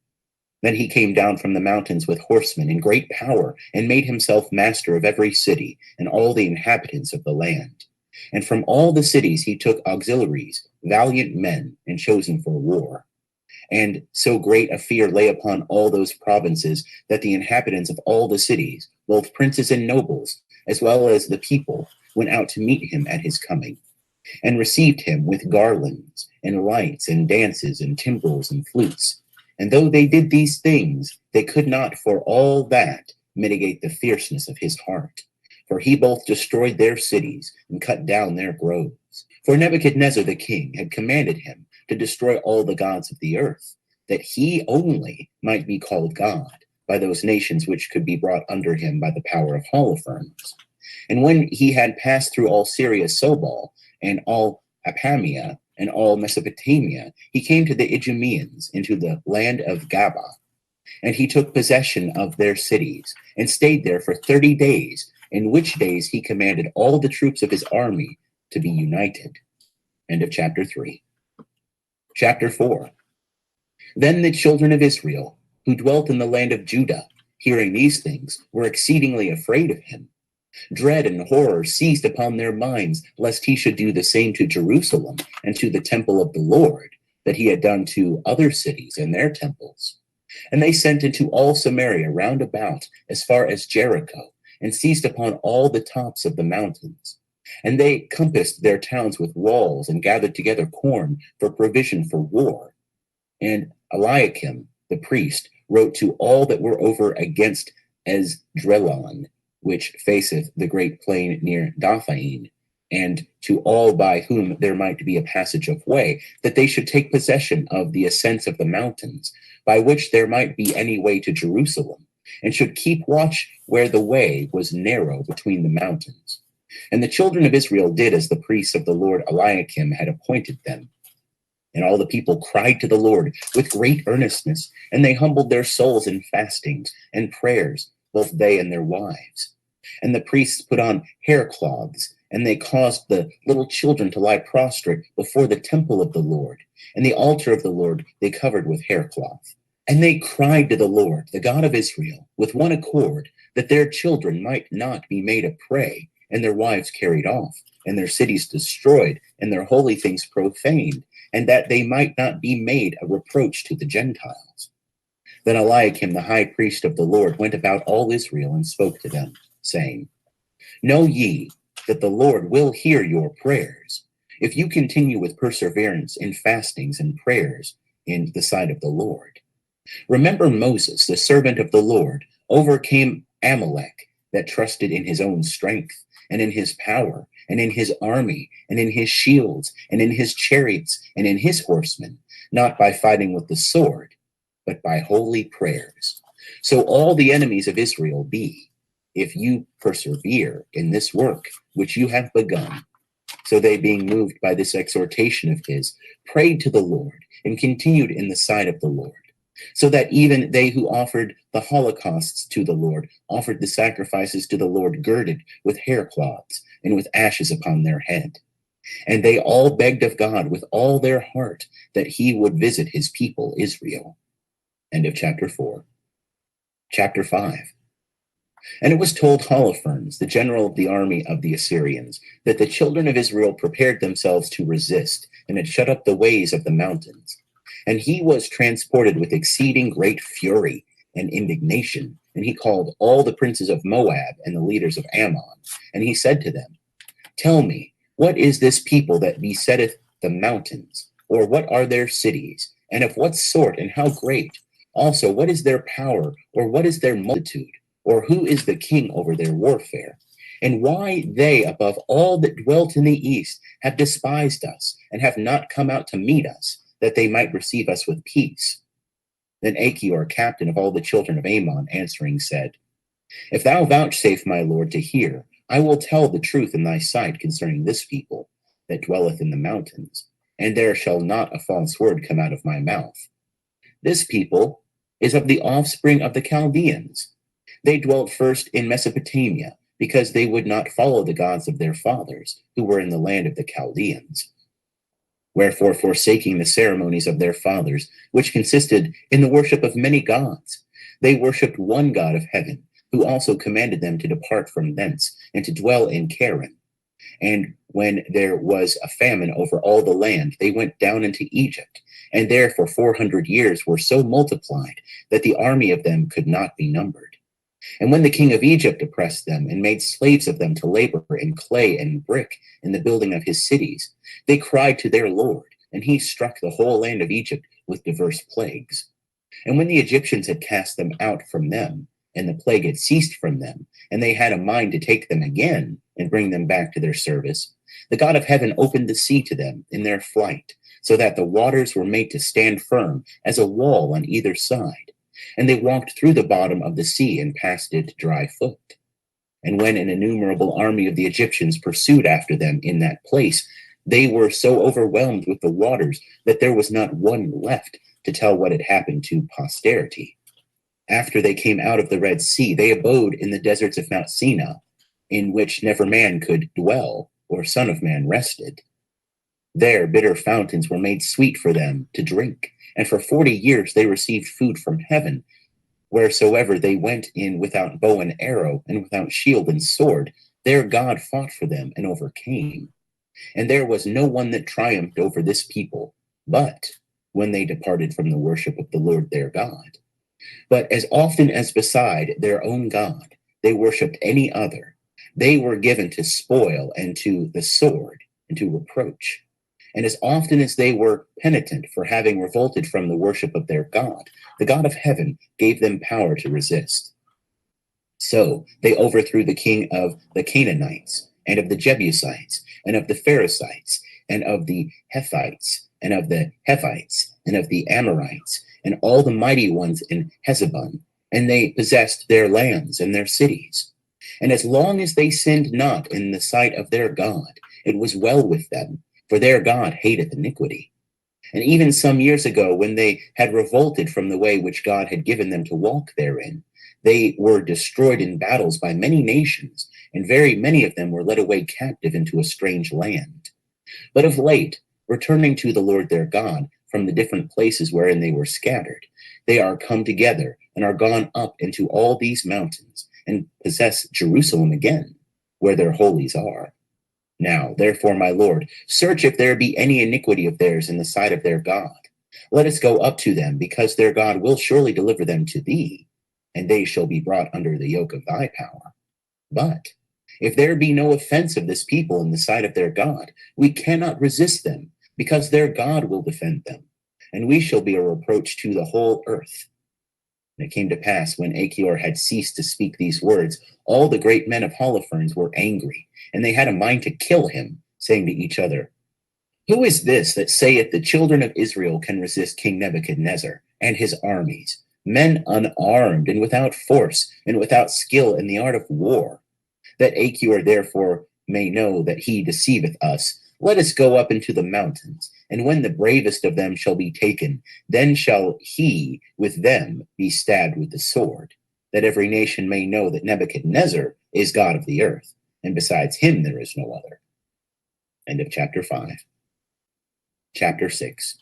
Then he came down from the mountains with horsemen in great power, and made himself master of every city, and all the inhabitants of the land. And from all the cities he took auxiliaries, valiant men, and chosen for war. And so great a fear lay upon all those provinces, that the inhabitants of all the cities, both princes and nobles, as well as the people, went out to meet him at his coming, and received him with garlands, and lights, and dances, and timbrels, and flutes. And though they did these things, they could not for all that mitigate the fierceness of his heart. For he both destroyed their cities and cut down their groves. For Nebuchadnezzar the king had commanded him to destroy all the gods of the earth, that he only might be called God by those nations which could be brought under him by the power of Holofernes. And when he had passed through all Syria Sobal, and all Apamia, and all Mesopotamia, he came to the Idumeans, into the land of Gaba. And he took possession of their cities, and stayed there for 30 days, in which days he commanded all the troops of his army to be united. End of chapter 3. Chapter 4. Then the children of Israel, who dwelt in the land of Judah, hearing these things, were exceedingly afraid of him. Dread and horror seized upon their minds, lest he should do the same to Jerusalem and to the temple of the Lord, that he had done to other cities and their temples. And they sent into all Samaria round about, as far as Jericho, and seized upon all the tops of the mountains. And they compassed their towns with walls, and gathered together corn for provision for war. And Eliakim, the priest, wrote to all that were over against Esdrelon, which faceth the great plain near Dothain, and to all by whom there might be a passage of way, that they should take possession of the ascents of the mountains, by which there might be any way to Jerusalem, and should keep watch where the way was narrow between the mountains. And the children of Israel did as the priests of the Lord Eliakim had appointed them. And all the people cried to the Lord with great earnestness, and they humbled their souls in fastings and prayers, both they and their wives. And the priests put on haircloths, and they caused the little children to lie prostrate before the temple of the Lord, and the altar of the Lord they covered with haircloth. And they cried to the Lord, the God of Israel, with one accord, that their children might not be made a prey, and their wives carried off, and their cities destroyed, and their holy things profaned, and that they might not be made a reproach to the Gentiles. Then Eliakim, the high priest of the Lord, went about all Israel and spoke to them, saying, Know ye that the Lord will hear your prayers, if you continue with perseverance in fastings and prayers in the sight of the Lord. Remember Moses, the servant of the Lord, overcame Amalek, that trusted in his own strength and in his power, and in his army, and in his shields, and in his chariots, and in his horsemen, not by fighting with the sword, but by holy prayers. So all the enemies of Israel be, if you persevere in this work which you have begun. So they, being moved by this exhortation of his, prayed to the Lord, and continued in the sight of the Lord. So that even they who offered the holocausts to the Lord offered the sacrifices to the Lord girded with haircloths and with ashes upon their head. And they all begged of God with all their heart that he would visit his people Israel. End of chapter 4. Chapter 5. And it was told Holofernes, the general of the army of the Assyrians, that the children of Israel prepared themselves to resist, and had shut up the ways of the mountains. And he was transported with exceeding great fury and indignation. And he called all the princes of Moab and the leaders of Ammon. And he said to them, Tell me, what is this people that besetteth the mountains? Or what are their cities? And of what sort and how great? Also, what is their power? Or what is their multitude? Or who is the king over their warfare? And why they, above all that dwelt in the east, have despised us, and have not come out to meet us, that they might receive us with peace? Then Achior, captain of all the children of Ammon, answering said, If thou vouchsafe, my lord, to hear, I will tell the truth in thy sight concerning this people that dwelleth in the mountains, and there shall not a false word come out of my mouth. This people is of the offspring of the Chaldeans. They dwelt first in Mesopotamia, because they would not follow the gods of their fathers, who were in the land of the Chaldeans. Wherefore, forsaking the ceremonies of their fathers, which consisted in the worship of many gods, they worshipped one God of heaven, who also commanded them to depart from thence, and to dwell in Canaan. And when there was a famine over all the land, they went down into Egypt, and there for 400 years were so multiplied that the army of them could not be numbered. And when the king of Egypt oppressed them and made slaves of them to labor in clay and brick in the building of his cities, they cried to their Lord, and he struck the whole land of Egypt with diverse plagues. And when the Egyptians had cast them out from them, and the plague had ceased from them, and they had a mind to take them again and bring them back to their service, the God of heaven opened the sea to them in their flight, so that the waters were made to stand firm as a wall on either side. And they walked through the bottom of the sea and passed it dry foot. And when an innumerable army of the Egyptians pursued after them in that place, they were so overwhelmed with the waters that there was not one left to tell what had happened to posterity. After they came out of the Red Sea, they abode in the deserts of Mount Sinai, in which never man could dwell, or son of man rested. There bitter fountains were made sweet for them to drink, and for 40 years they received food from heaven. Wheresoever they went in without bow and arrow, and without shield and sword, their God fought for them and overcame. And there was no one that triumphed over this people, but when they departed from the worship of the Lord their God. But as often as beside their own God they worshipped any other, they were given to spoil and to the sword and to reproach. And as often as they were penitent for having revolted from the worship of their God, the God of heaven gave them power to resist. So they overthrew the king of the Canaanites, and of the Jebusites, and of the Pharisaites, and of the Hethites, and of the Hephites, and of the Amorites, and all the mighty ones in Hezebon, and they possessed their lands and their cities. And as long as they sinned not in the sight of their God, it was well with them, for their God hateth iniquity. And even some years ago, when they had revolted from the way which God had given them to walk therein, they were destroyed in battles by many nations, and very many of them were led away captive into a strange land. But of late, returning to the Lord their God from the different places wherein they were scattered, they are come together and are gone up into all these mountains, and possess Jerusalem again, where their holies are. Now, therefore, my Lord, search if there be any iniquity of theirs in the sight of their God. Let us go up to them, because their God will surely deliver them to thee, and they shall be brought under the yoke of thy power. But if there be no offense of this people in the sight of their God, we cannot resist them, because their God will defend them, and we shall be a reproach to the whole earth. And it came to pass, when Achior had ceased to speak these words, all the great men of Holofernes were angry, and they had a mind to kill him, saying to each other, "Who is this that saith the children of Israel can resist King Nebuchadnezzar and his armies, men unarmed and without force and without skill in the art of war? That Achior therefore may know that he deceiveth us, let us go up into the mountains, and when the bravest of them shall be taken, then shall he with them be stabbed with the sword, that every nation may know that Nebuchadnezzar is God of the earth, and besides him there is no other." End of chapter 5. Chapter 6.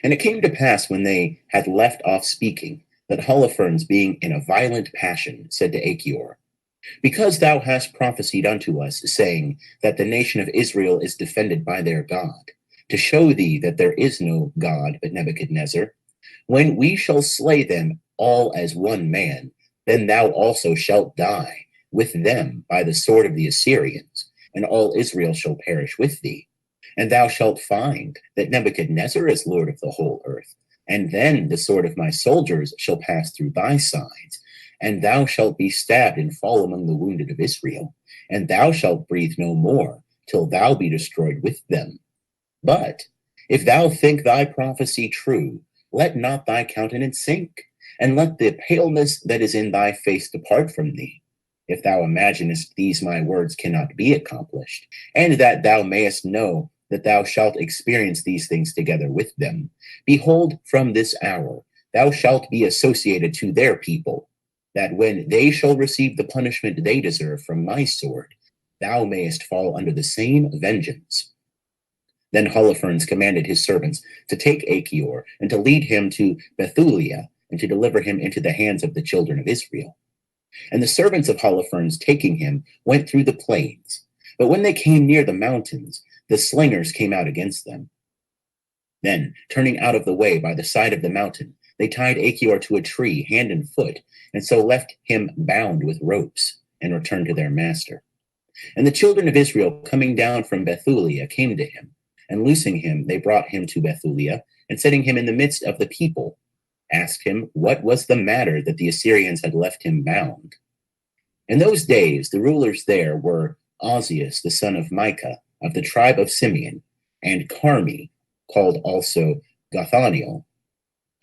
And it came to pass, when they had left off speaking, that Holofernes, being in a violent passion, said to Achior, "Because thou hast prophesied unto us, saying that the nation of Israel is defended by their God, to show thee that there is no God but Nebuchadnezzar, when we shall slay them all as one man, then thou also shalt die with them by the sword of the Assyrians, and all Israel shall perish with thee. And thou shalt find that Nebuchadnezzar is Lord of the whole earth, and then the sword of my soldiers shall pass through thy sides, and thou shalt be stabbed and fall among the wounded of Israel, and thou shalt breathe no more till thou be destroyed with them. But if thou think thy prophecy true, let not thy countenance sink, and let the paleness that is in thy face depart from thee. If thou imaginest these my words cannot be accomplished, and that thou mayest know that thou shalt experience these things together with them, behold, from this hour thou shalt be associated to their people, that when they shall receive the punishment they deserve from my sword, thou mayest fall under the same vengeance." Then Holofernes commanded his servants to take Achior and to lead him to Bethulia and to deliver him into the hands of the children of Israel. And the servants of Holofernes, taking him, went through the plains. But when they came near the mountains, the slingers came out against them. Then, turning out of the way by the side of the mountain, they tied Achior to a tree, hand and foot, and so left him bound with ropes, and returned to their master. And the children of Israel, coming down from Bethulia, came to him, and loosing him, they brought him to Bethulia, and setting him in the midst of the people, asked him what was the matter that the Assyrians had left him bound. In those days the rulers there were Ozias the son of Micah, of the tribe of Simeon, and Carmi, called also Gothaniel.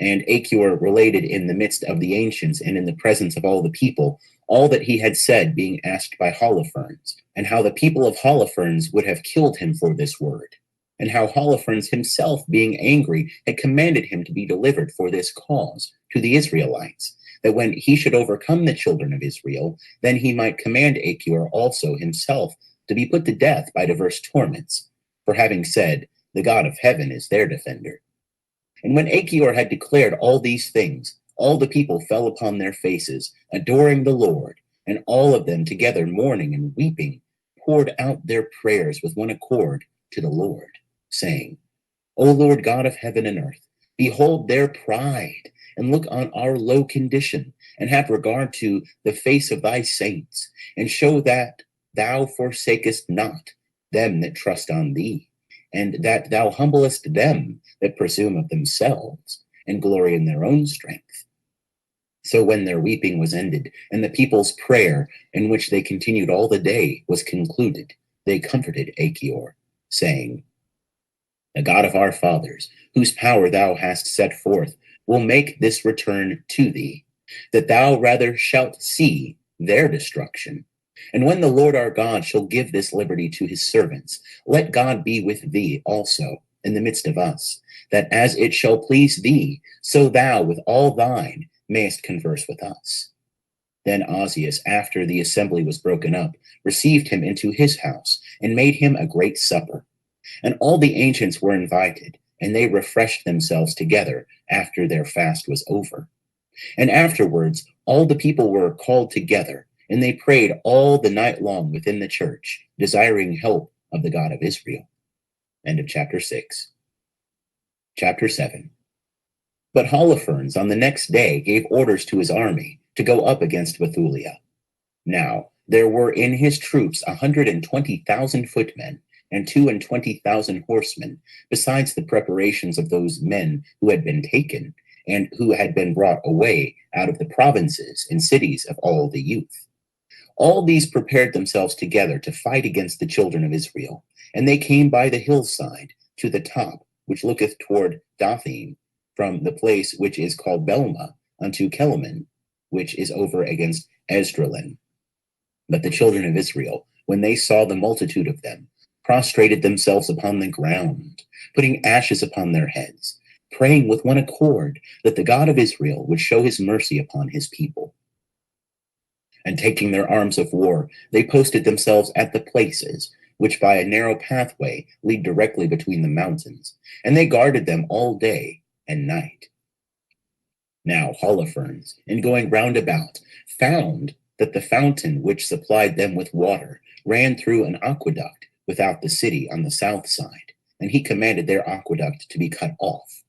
And Achior related in the midst of the ancients and in the presence of all the people all that he had said, being asked by Holofernes, and how the people of Holofernes would have killed him for this word, and how Holofernes himself, being angry, had commanded him to be delivered for this cause to the Israelites, that when he should overcome the children of Israel, then he might command Achior also himself to be put to death by diverse torments, for having said, "The God of heaven is their defender." And when Achior had declared all these things, all the people fell upon their faces, adoring the Lord, and all of them together mourning and weeping, poured out their prayers with one accord to the Lord, saying, "O Lord God of heaven and earth, behold their pride, and look on our low condition, and have regard to the face of thy saints, and show that thou forsakest not them that trust on thee, and that thou humblest them that presume of themselves, and glory in their own strength." So when their weeping was ended, and the people's prayer, in which they continued all the day, was concluded, they comforted Achior, saying, "The God of our fathers, whose power thou hast set forth, will make this return to thee, that thou rather shalt see their destruction. And when the Lord our God shall give this liberty to his servants, let God be with thee also in the midst of us, that as it shall please thee, so thou with all thine mayest converse with us." Then Ozias, after the assembly was broken up, received him into his house, and made him a great supper. And all the ancients were invited, and they refreshed themselves together after their fast was over. And afterwards all the people were called together, and they prayed all the night long within the church, desiring help of the God of Israel. End of chapter 6. Chapter 7. But Holofernes on the next day gave orders to his army to go up against Bethulia. Now there were in his troops 120,000 footmen, and 22,000 horsemen, besides the preparations of those men who had been taken, and who had been brought away out of the provinces and cities of all the youth. All these prepared themselves together to fight against the children of Israel. And they came by the hillside to the top, which looketh toward Dothim, from the place which is called Belma, unto Kelaman, which is over against Esdraelon. But the children of Israel, when they saw the multitude of them, prostrated themselves upon the ground, putting ashes upon their heads, praying with one accord that the God of Israel would show his mercy upon his people. And taking their arms of war, they posted themselves at the places which by a narrow pathway lead directly between the mountains, and they guarded them all day and night. Now Holofernes, in going round about, found that the fountain which supplied them with water ran through an aqueduct without the city on the south side, and he commanded their aqueduct to be cut off.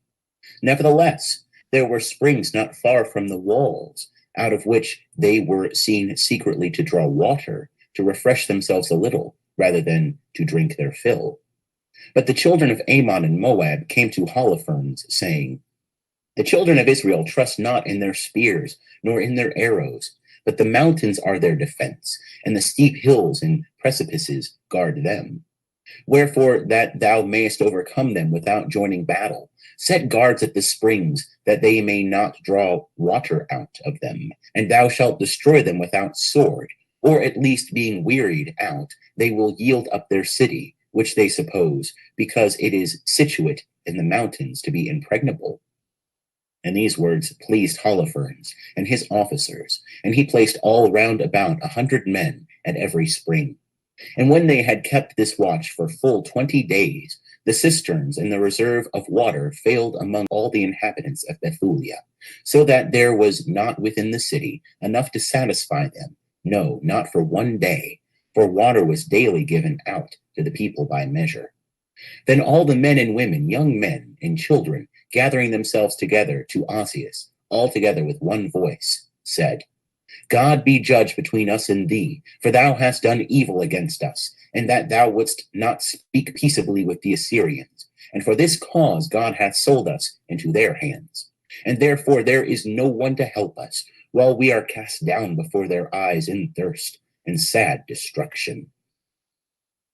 Nevertheless, there were springs not far from the walls, out of which they were seen secretly to draw water, to refresh themselves a little, rather than to drink their fill. But the children of Ammon and Moab came to Holofernes, saying, The children of Israel trust not in their spears, nor in their arrows, but the mountains are their defense, and the steep hills and precipices guard them. Wherefore, that thou mayest overcome them without joining battle, set guards at the springs, that they may not draw water out of them, and thou shalt destroy them without sword, or at least being wearied out, they will yield up their city, which they suppose, because it is situate in the mountains, to be impregnable. And these words pleased Holofernes and his officers, and he placed all round about 100 men at every spring. And when they had kept this watch for full 20 days, the cisterns and the reserve of water failed among all the inhabitants of Bethulia, so that there was not within the city enough to satisfy them, no, not for one day, for water was daily given out to the people by measure. Then all the men and women, young men and children, gathering themselves together to Osius, all together with one voice, said, God be judge between us and thee, for thou hast done evil against us, and that thou wouldst not speak peaceably with the Assyrians. And for this cause God hath sold us into their hands. And therefore there is no one to help us, while we are cast down before their eyes in thirst and sad destruction.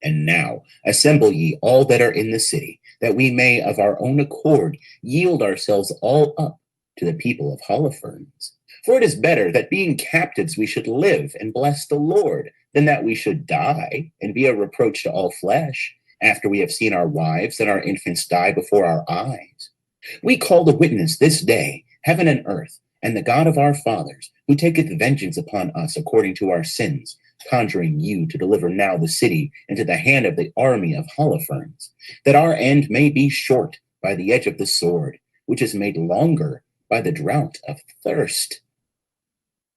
And now assemble ye all that are in the city, that we may of our own accord yield ourselves all up to the people of Holofernes. For it is better that being captives we should live and bless the Lord, than that we should die and be a reproach to all flesh, after we have seen our wives and our infants die before our eyes. We call to witness this day heaven and earth, and the God of our fathers, who taketh vengeance upon us according to our sins, conjuring you to deliver now the city into the hand of the army of Holofernes, that our end may be short by the edge of the sword, which is made longer by the drought of thirst.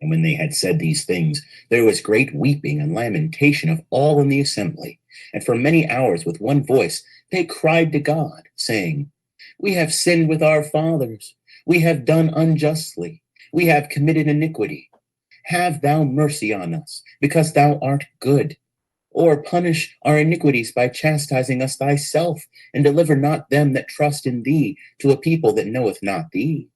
And when they had said these things, there was great weeping and lamentation of all in the assembly. And for many hours with one voice they cried to God, saying, We have sinned with our fathers. We have done unjustly. We have committed iniquity. Have thou mercy on us, because thou art good. Or punish our iniquities by chastising us thyself, and deliver not them that trust in thee to a people that knoweth not thee,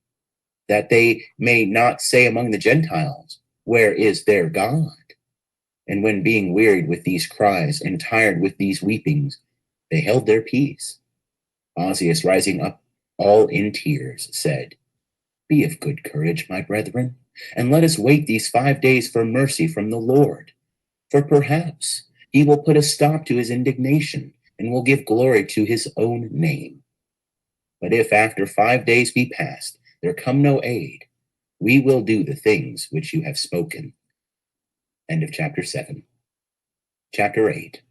that they may not say among the Gentiles, Where is their God? And when being wearied with these cries and tired with these weepings, they held their peace. Osius, rising up all in tears, said, Be of good courage, my brethren, and let us wait these 5 days for mercy from the Lord. For perhaps he will put a stop to his indignation, and will give glory to his own name. But if after 5 days be past, there come no aid, we will do the things which you have spoken. End of chapter 7. Chapter 8.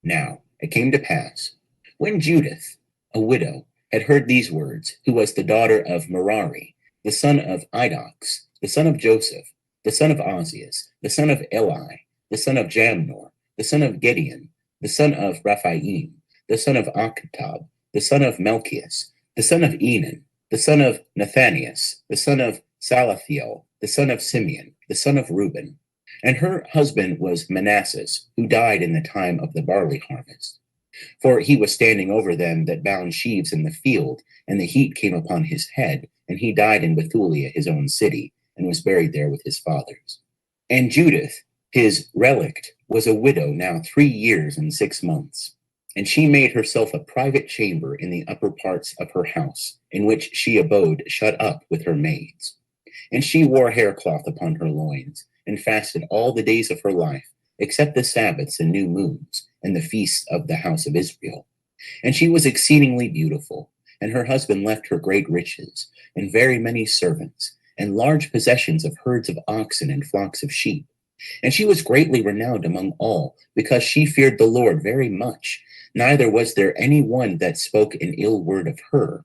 Now it came to pass, when Judith, a widow, had heard these words, who was the daughter of Merari, the son of Idox, the son of Joseph, the son of Ozias, the son of Eli, the son of Jamnor, the son of Gideon, the son of Raphaim, the son of Achitab, the son of Melchias, the son of Enan, the son of Nathanias, the son of Salathiel, the son of Simeon, the son of Reuben. And her husband was Manasses, who died in the time of the barley harvest. For he was standing over them that bound sheaves in the field, and the heat came upon his head, and he died in Bethulia his own city, and was buried there with his fathers. And Judith His relict was a widow now 3 years and 6 months, and she made herself a private chamber in the upper parts of her house, in which she abode shut up with her maids. And she wore haircloth upon her loins, and fasted all the days of her life, except the Sabbaths and new moons, and the feasts of the house of Israel. And she was exceedingly beautiful, and her husband left her great riches, and very many servants, and large possessions of herds of oxen and flocks of sheep. And she was greatly renowned among all, because she feared the Lord very much, neither was there any one that spoke an ill word of her.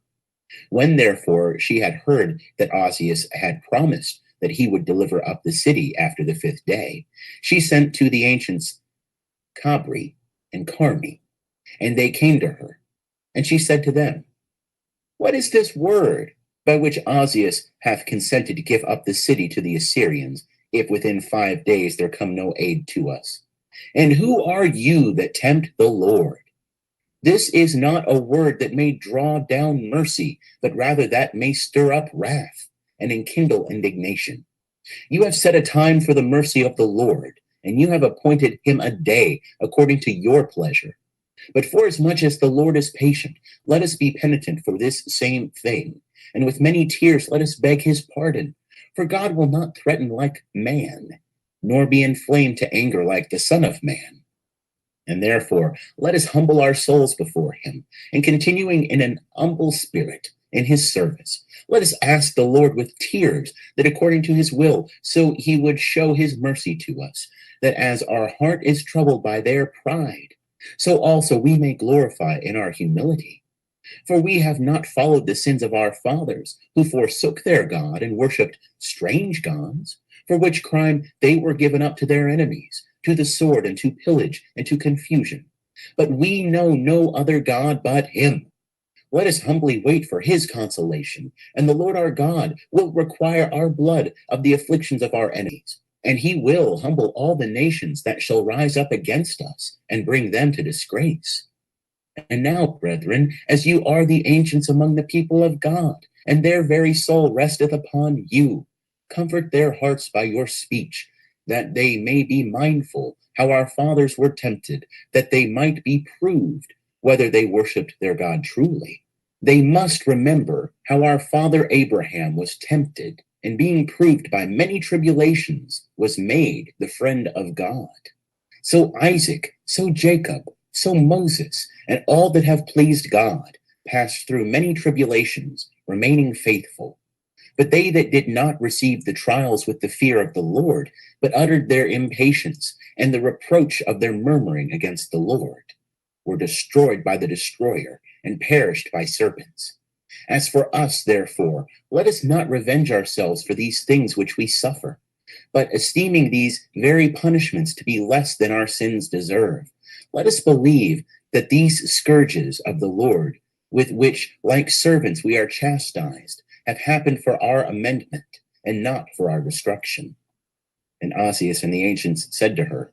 When therefore she had heard that Ozias had promised that he would deliver up the city after the 5th day, she sent to the ancients Cabri and Carmi, and they came to her. And she said to them, What is this word by which Ozias hath consented to give up the city to the Assyrians, if within 5 days there come no aid to us? And who are you that tempt the Lord? This is not a word that may draw down mercy, but rather that may stir up wrath and enkindle indignation. You have set a time for the mercy of the Lord, and you have appointed him a day according to your pleasure. But forasmuch as the Lord is patient, let us be penitent for this same thing, and with many tears let us beg his pardon. For God will not threaten like man, nor be inflamed to anger like the Son of Man. And therefore let us humble our souls before him, and continuing in an humble spirit in his service, let us ask the Lord with tears that according to his will, so he would show his mercy to us, that as our heart is troubled by their pride, so also we may glorify in our humility. For we have not followed the sins of our fathers, who forsook their God and worshipped strange gods, for which crime they were given up to their enemies, to the sword and to pillage and to confusion. But we know no other God but him. Let us humbly wait for his consolation, and the Lord our God will require our blood of the afflictions of our enemies. And he will humble all the nations that shall rise up against us, and bring them to disgrace. And now, brethren, as you are the ancients among the people of God, and their very soul resteth upon you, comfort their hearts by your speech, that they may be mindful how our fathers were tempted, that they might be proved whether they worshipped their God truly. They must remember how our father Abraham was tempted, and being proved by many tribulations, was made the friend of God. So Isaac, so Jacob, so Moses, and all that have pleased God, passed through many tribulations, remaining faithful. But they that did not receive the trials with the fear of the Lord, but uttered their impatience, and the reproach of their murmuring against the Lord, were destroyed by the destroyer, and perished by serpents. As for us, therefore, let us not revenge ourselves for these things which we suffer, but esteeming these very punishments to be less than our sins deserve, let us believe that these scourges of the Lord, with which, like servants, we are chastised, have happened for our amendment, and not for our destruction. And Ozias and the ancients said to her,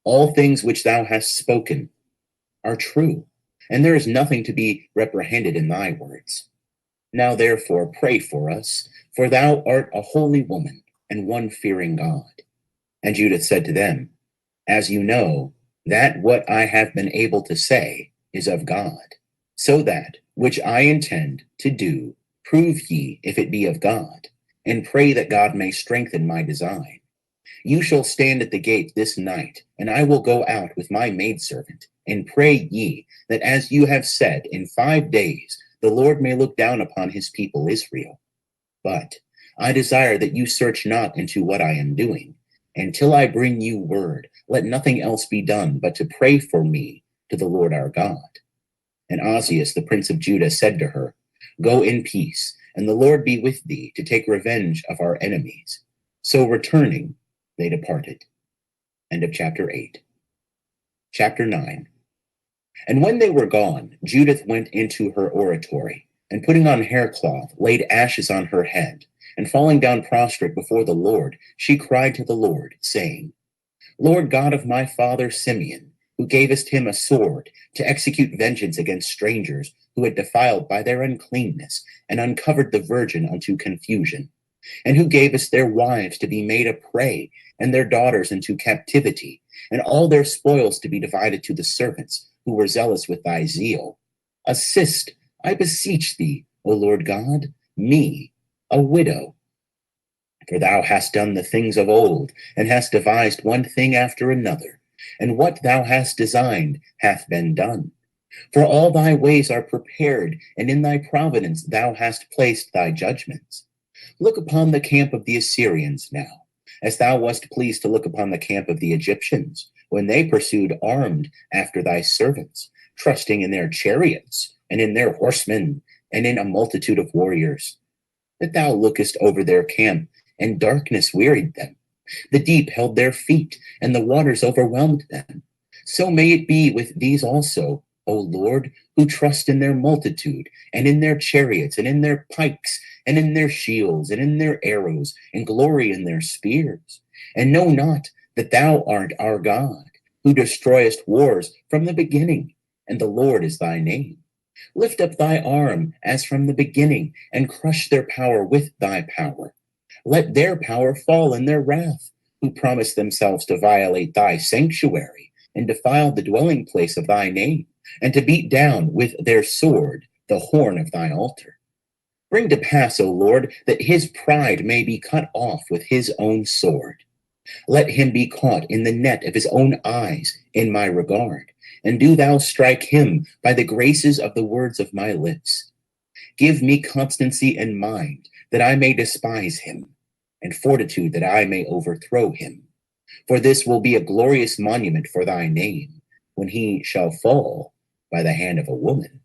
All things which thou hast spoken are true, and there is nothing to be reprehended in thy words. Now therefore pray for us, for thou art a holy woman, and one fearing God. And Judith said to them, As you know, that what I have been able to say is of God, so that which I intend to do, prove ye if it be of God, and pray that God may strengthen my design. You shall stand at the gate this night, and I will go out with my maidservant, and pray ye that as you have said, in 5 days the Lord may look down upon his people Israel. But I desire that you search not into what I am doing. Until I bring you word, let nothing else be done but to pray for me to the Lord our God. And Ozias, the prince of Judah, said to her, Go in peace, and the Lord be with thee, to take revenge of our enemies. So returning, they departed. End of chapter 8. Chapter 9. And when they were gone, Judith went into her oratory, and putting on haircloth, laid ashes on her head, and falling down prostrate before the Lord, she cried to the Lord, saying, Lord God of my father Simeon, who gavest him a sword to execute vengeance against strangers who had defiled by their uncleanness, and uncovered the virgin unto confusion. and who gavest their wives to be made a prey, and their daughters into captivity, and all their spoils to be divided to the servants who were zealous with thy zeal. Assist, I beseech thee, O Lord God, me, a widow. For thou hast done the things of old, and hast devised one thing after another, and what thou hast designed hath been done. For all thy ways are prepared, and in thy providence thou hast placed thy judgments. Look upon the camp of the Assyrians now, as thou wast pleased to look upon the camp of the Egyptians, when they pursued armed after thy servants, trusting in their chariots, and in their horsemen, and in a multitude of warriors. That thou lookest over their camp, and darkness wearied them. The deep held their feet, and the waters overwhelmed them. So may it be with these also, O Lord, who trust in their multitude, and in their chariots, and in their pikes, and in their shields, and in their arrows, and glory in their spears, and know not that thou art our God, who destroyest wars from the beginning, and the Lord is thy name. Lift up thy arm as from the beginning, and crush their power with thy power. Let their power fall in their wrath, who promise themselves to violate thy sanctuary, and defile the dwelling place of thy name, and to beat down with their sword the horn of thy altar. Bring to pass, O Lord, that his pride may be cut off with his own sword. Let him be caught in the net of his own eyes in my regard, and do thou strike him by the graces of the words of my lips. Give me constancy in mind, that I may despise him, and fortitude that I may overthrow him. For this will be a glorious monument for thy name, when he shall fall by the hand of a woman.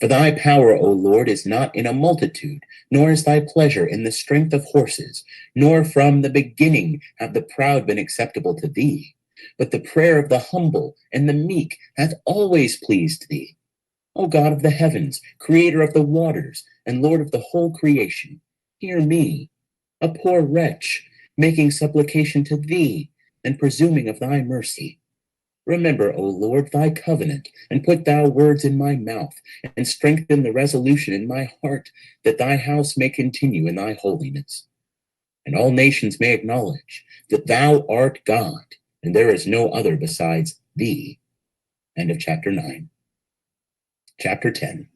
For thy power, O Lord, is not in a multitude, nor is thy pleasure in the strength of horses, nor from the beginning have the proud been acceptable to thee. But the prayer of the humble and the meek hath always pleased thee. O God of the heavens, creator of the waters, and Lord of the whole creation, hear me, a poor wretch, making supplication to thee, and presuming of thy mercy. Remember, O Lord, thy covenant, and put thou words in my mouth, and strengthen the resolution in my heart, that thy house may continue in thy holiness. And all nations may acknowledge that thou art God, and there is no other besides thee. End of chapter 9. Chapter 10.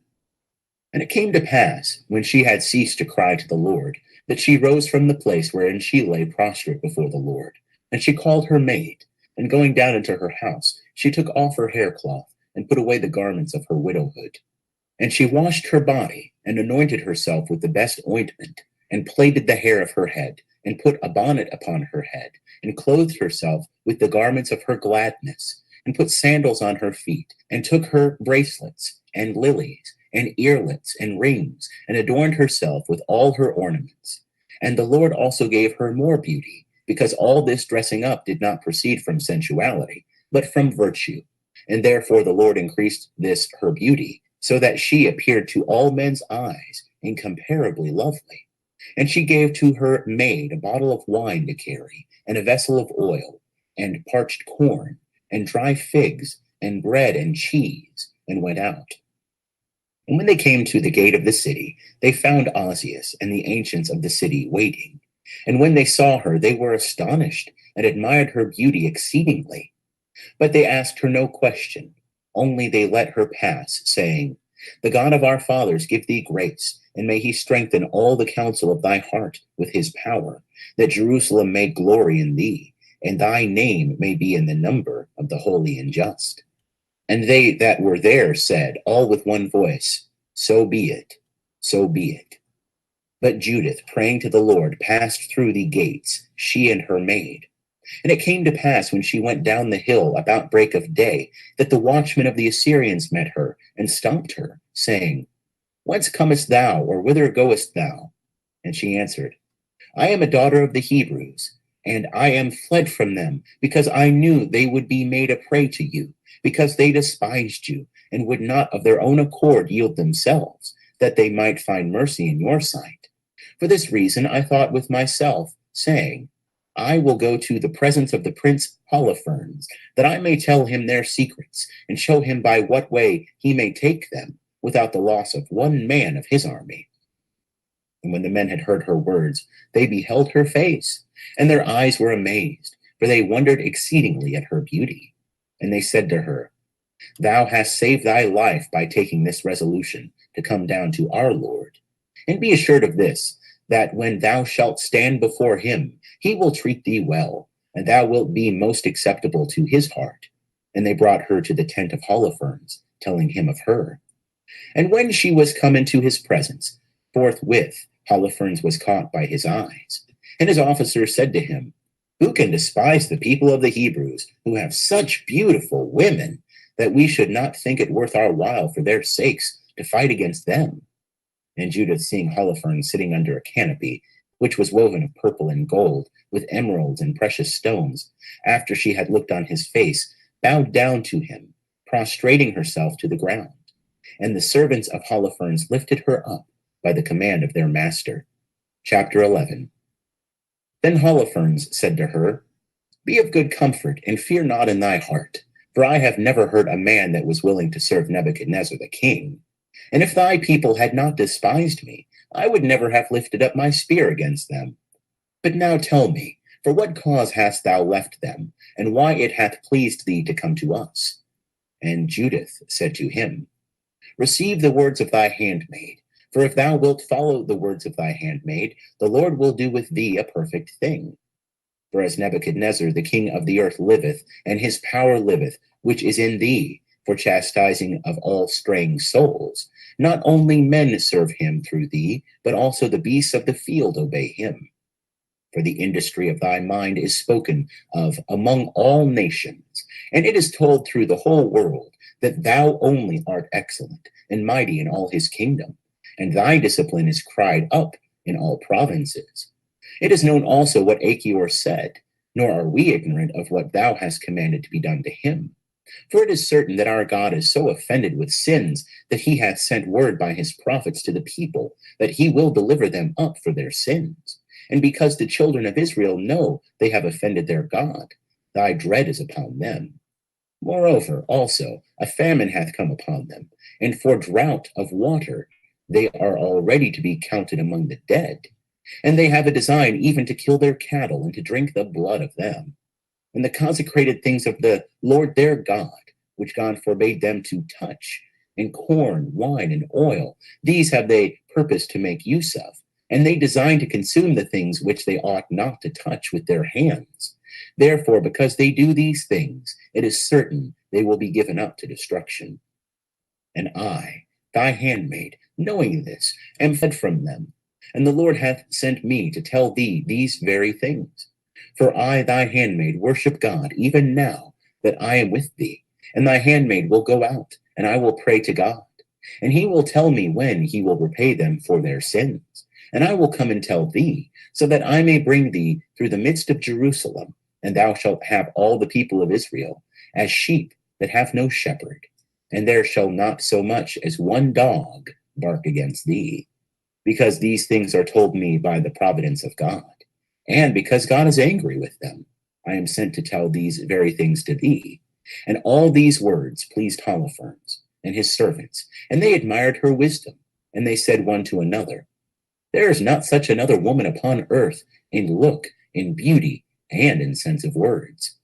And it came to pass, when she had ceased to cry to the Lord, that she rose from the place wherein she lay prostrate before the Lord. And she called her maid, and going down into her house, she took off her haircloth, and put away the garments of her widowhood. And she washed her body, and anointed herself with the best ointment, and plaited the hair of her head, and put a bonnet upon her head, and clothed herself with the garments of her gladness, and put sandals on her feet, and took her bracelets, and lilies, and earlets, and rings, and adorned herself with all her ornaments. And the Lord also gave her more beauty, because all this dressing up did not proceed from sensuality, but from virtue. And therefore the Lord increased this her beauty, so that she appeared to all men's eyes incomparably lovely. And she gave to her maid a bottle of wine to carry, and a vessel of oil, and parched corn, and dry figs, and bread and cheese, and went out. And when they came to the gate of the city, they found Ozias and the ancients of the city waiting. And when they saw her, they were astonished, and admired her beauty exceedingly. But they asked her no question, only they let her pass, saying, The God of our fathers give thee grace, and may he strengthen all the counsel of thy heart with his power, that Jerusalem may glory in thee, and thy name may be in the number of the holy and just. And they that were there said, all with one voice, So be it, so be it. But Judith, praying to the Lord, passed through the gates, she and her maid. And it came to pass, when she went down the hill about break of day, that the watchmen of the Assyrians met her, and stopped her, saying, Whence comest thou, or whither goest thou? And she answered, I am a daughter of the Hebrews, and I am fled from them, because I knew they would be made a prey to you, because they despised you, and would not of their own accord yield themselves, that they might find mercy in your sight. For this reason I thought with myself, saying, I will go to the presence of the prince Holofernes, that I may tell him their secrets, and show him by what way he may take them, without the loss of one man of his army. And when the men had heard her words, they beheld her face, and their eyes were amazed, for they wondered exceedingly at her beauty. And they said to her, Thou hast saved thy life by taking this resolution to come down to our Lord. And be assured of this, that when thou shalt stand before him, he will treat thee well, and thou wilt be most acceptable to his heart. And they brought her to the tent of Holofernes, telling him of her. And when she was come into his presence, forthwith Holofernes was caught by his eyes. And his officers said to him, Who can despise the people of the Hebrews, who have such beautiful women, that we should not think it worth our while for their sakes to fight against them? And Judith, seeing Holofernes sitting under a canopy, which was woven of purple and gold, with emeralds and precious stones, after she had looked on his face, bowed down to him, prostrating herself to the ground. And the servants of Holofernes lifted her up by the command of their master. Chapter 11. Then Holofernes said to her, Be of good comfort, and fear not in thy heart, for I have never heard a man that was willing to serve Nebuchadnezzar the king. And if thy people had not despised me, I would never have lifted up my spear against them. But now tell me, for what cause hast thou left them, and why it hath pleased thee to come to us? And Judith said to him, Receive the words of thy handmaid, for if thou wilt follow the words of thy handmaid, the Lord will do with thee a perfect thing. For as Nebuchadnezzar the king of the earth liveth, and his power liveth, which is in thee, for chastising of all straying souls, not only men serve him through thee, but also the beasts of the field obey him. For the industry of thy mind is spoken of among all nations, and it is told through the whole world that thou only art excellent and mighty in all his kingdom, and thy discipline is cried up in all provinces. It is known also what Achior said, nor are we ignorant of what thou hast commanded to be done to him. For it is certain that our God is so offended with sins that he hath sent word by his prophets to the people that he will deliver them up for their sins. And because the children of Israel know they have offended their God, thy dread is upon them. Moreover, also, a famine hath come upon them, and for drought of water they are already to be counted among the dead. And they have a design even to kill their cattle and to drink the blood of them. And the consecrated things of the Lord their God, which God forbade them to touch, and corn, wine, and oil, these have they purposed to make use of. And they design to consume the things which they ought not to touch with their hands. Therefore, because they do these things, it is certain they will be given up to destruction. And I, thy handmaid, knowing this, am fled from them. And the Lord hath sent me to tell thee these very things. For I, thy handmaid, worship God, even now that I am with thee. And thy handmaid will go out, and I will pray to God. And he will tell me when he will repay them for their sins. And I will come and tell thee, so that I may bring thee through the midst of Jerusalem, and thou shalt have all the people of Israel as sheep that have no shepherd. And there shall not so much as one dog bark against thee, because these things are told me by the providence of God. And because God is angry with them, I am sent to tell these very things to thee. And all these words pleased Holofernes and his servants, and they admired her wisdom. And they said one to another, There is not such another woman upon earth in look, in beauty, and in sense of words.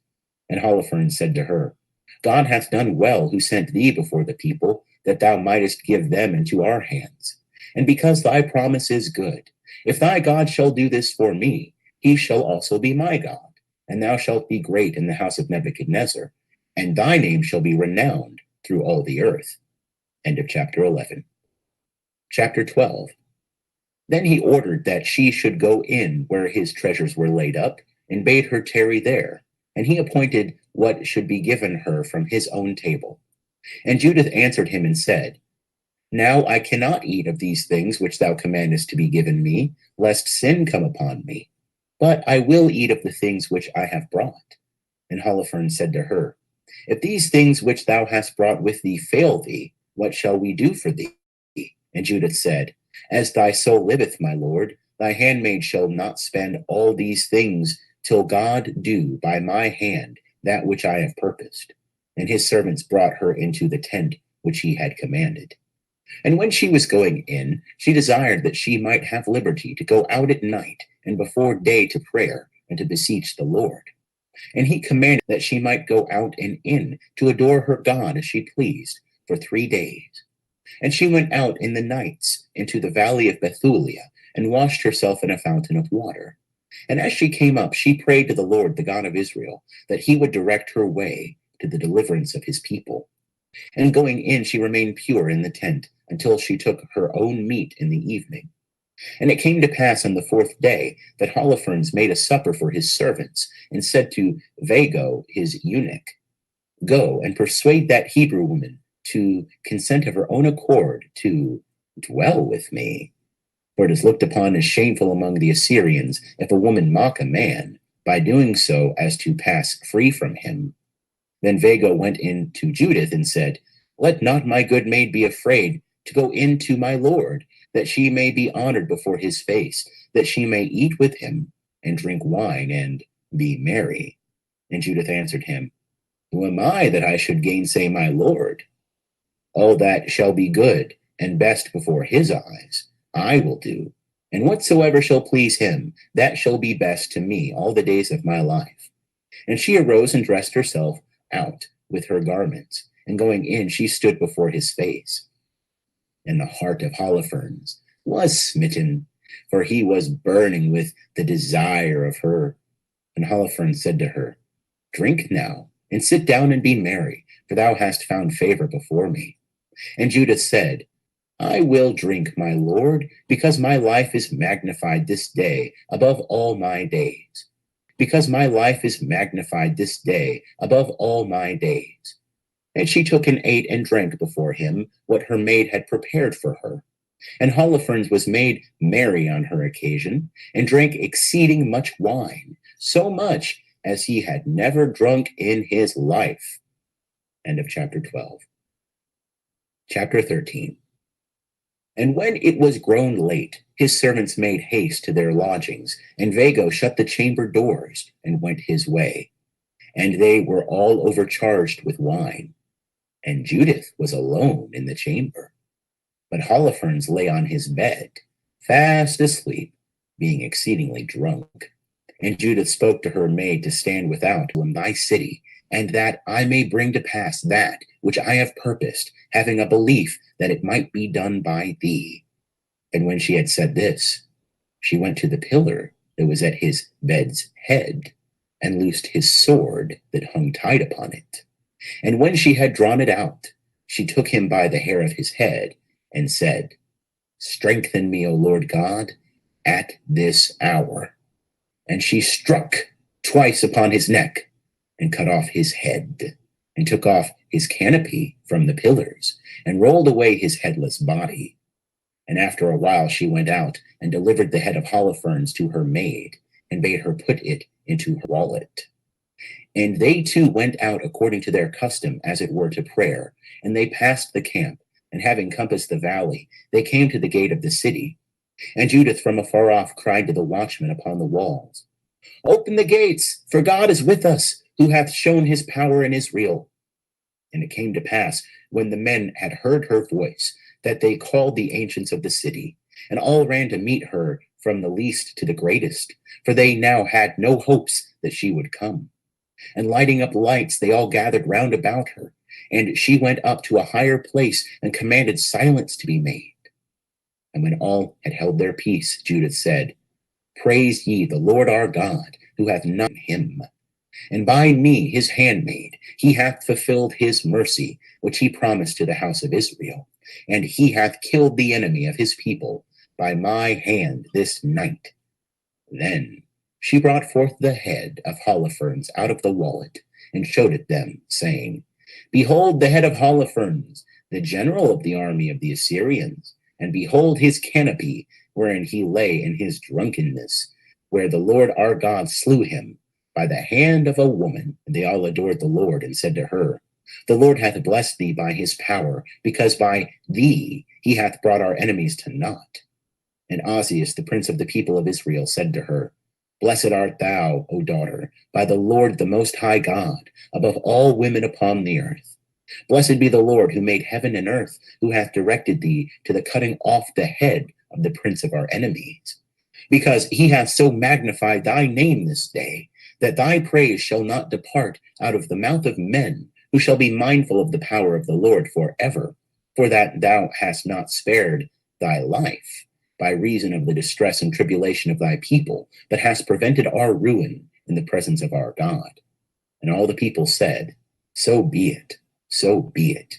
And Holofernes said to her, God hath done well who sent thee before the people, that thou mightest give them into our hands. And because thy promise is good, if thy God shall do this for me, he shall also be my God, and thou shalt be great in the house of Nebuchadnezzar, and thy name shall be renowned through all the earth. End of chapter 11. Chapter 12. Then he ordered that she should go in where his treasures were laid up, and bade her tarry there. And he appointed what should be given her from his own table. And Judith answered him and said, Now I cannot eat of these things which thou commandest to be given me, lest sin come upon me. But I will eat of the things which I have brought. And Holofernes said to her, If these things which thou hast brought with thee fail thee, what shall we do for thee? And Judith said, As thy soul liveth, my lord, thy handmaid shall not spend all these things till God do by my hand that which I have purposed. And his servants brought her into the tent which he had commanded. And when she was going in, she desired that she might have liberty to go out at night and before day to prayer and to beseech the Lord. And he commanded that she might go out and in to adore her God as she pleased for 3 days. And she went out in the nights into the valley of Bethulia and washed herself in a fountain of water. And as she came up, she prayed to the Lord, the God of Israel, that he would direct her way to the deliverance of his people. And going in, she remained pure in the tent until she took her own meat in the evening. And it came to pass on the 4th day that Holofernes made a supper for his servants and said to Vago, his eunuch, "Go and persuade that Hebrew woman to consent of her own accord to dwell with me. For it is looked upon as shameful among the Assyrians if a woman mock a man by doing so as to pass free from him." Then Vago went in to Judith and said, "Let not my good maid be afraid to go in to my lord, that she may be honored before his face, that she may eat with him and drink wine and be merry." And Judith answered him, "Who am I that I should gainsay my lord? All that shall be good and best before his eyes, I will do, and whatsoever shall please him, that shall be best to me all the days of my life." And she arose and dressed herself out with her garments, and going in, she stood before his face. And the heart of Holofernes was smitten, for he was burning with the desire of her. And Holofernes said to her, "Drink now, and sit down and be merry, for thou hast found favor before me." And Judith said, "I will drink, my lord, because my life is magnified this day above all my days. Because my life is magnified this day above all my days." And she took and ate and drank before him what her maid had prepared for her. And Holofernes was made merry on her occasion, and drank exceeding much wine, so much as he had never drunk in his life. End of chapter 12. Chapter 13. And when it was grown late, his servants made haste to their lodgings, and Vago shut the chamber doors and went his way. And they were all overcharged with wine. And Judith was alone in the chamber. But Holofernes lay on his bed, fast asleep, being exceedingly drunk. And Judith spoke to her maid to stand without in thy city, and that I may bring to pass that which I have purposed, having a belief that it might be done by thee. And when she had said this, she went to the pillar that was at his bed's head, and loosed his sword that hung tied upon it. And when she had drawn it out, she took him by the hair of his head, and said, "Strengthen me, O Lord God, at this hour." And she struck twice upon his neck, and cut off his head, and took off his canopy from the pillars, and rolled away his headless body. And after a while she went out, and delivered the head of Holofernes to her maid, and bade her put it into her wallet. And they too went out according to their custom, as it were to prayer, and they passed the camp, and having compassed the valley, they came to the gate of the city. And Judith from afar off cried to the watchmen upon the walls, "Open the gates, for God is with us, who hath shown his power in Israel." And it came to pass, when the men had heard her voice, that they called the ancients of the city, and all ran to meet her from the least to the greatest, for they now had no hopes that she would come. And lighting up lights, they all gathered round about her, and she went up to a higher place and commanded silence to be made. And when all had held their peace, Judith said, "Praise ye the Lord our God, who hath known him. And by me, his handmaid, he hath fulfilled his mercy, which he promised to the house of Israel. And he hath killed the enemy of his people by my hand this night." Then she brought forth the head of Holofernes out of the wallet, and showed it them, saying, "Behold the head of Holofernes, the general of the army of the Assyrians, and behold his canopy, wherein he lay in his drunkenness, where the Lord our God slew him by the hand of a woman." And they all adored the Lord, and said to her, "The Lord hath blessed thee by his power, because by thee he hath brought our enemies to naught." And Ozias, the prince of the people of Israel, said to her, "Blessed art thou, O daughter, by the Lord the Most High God, above all women upon the earth. Blessed be the Lord who made heaven and earth, who hath directed thee to the cutting off the head of the prince of our enemies. Because he hath so magnified thy name this day, that thy praise shall not depart out of the mouth of men, who shall be mindful of the power of the Lord forever, for that thou hast not spared thy life by reason of the distress and tribulation of thy people, but hast prevented our ruin in the presence of our God. And all the people said, So be it, so be it.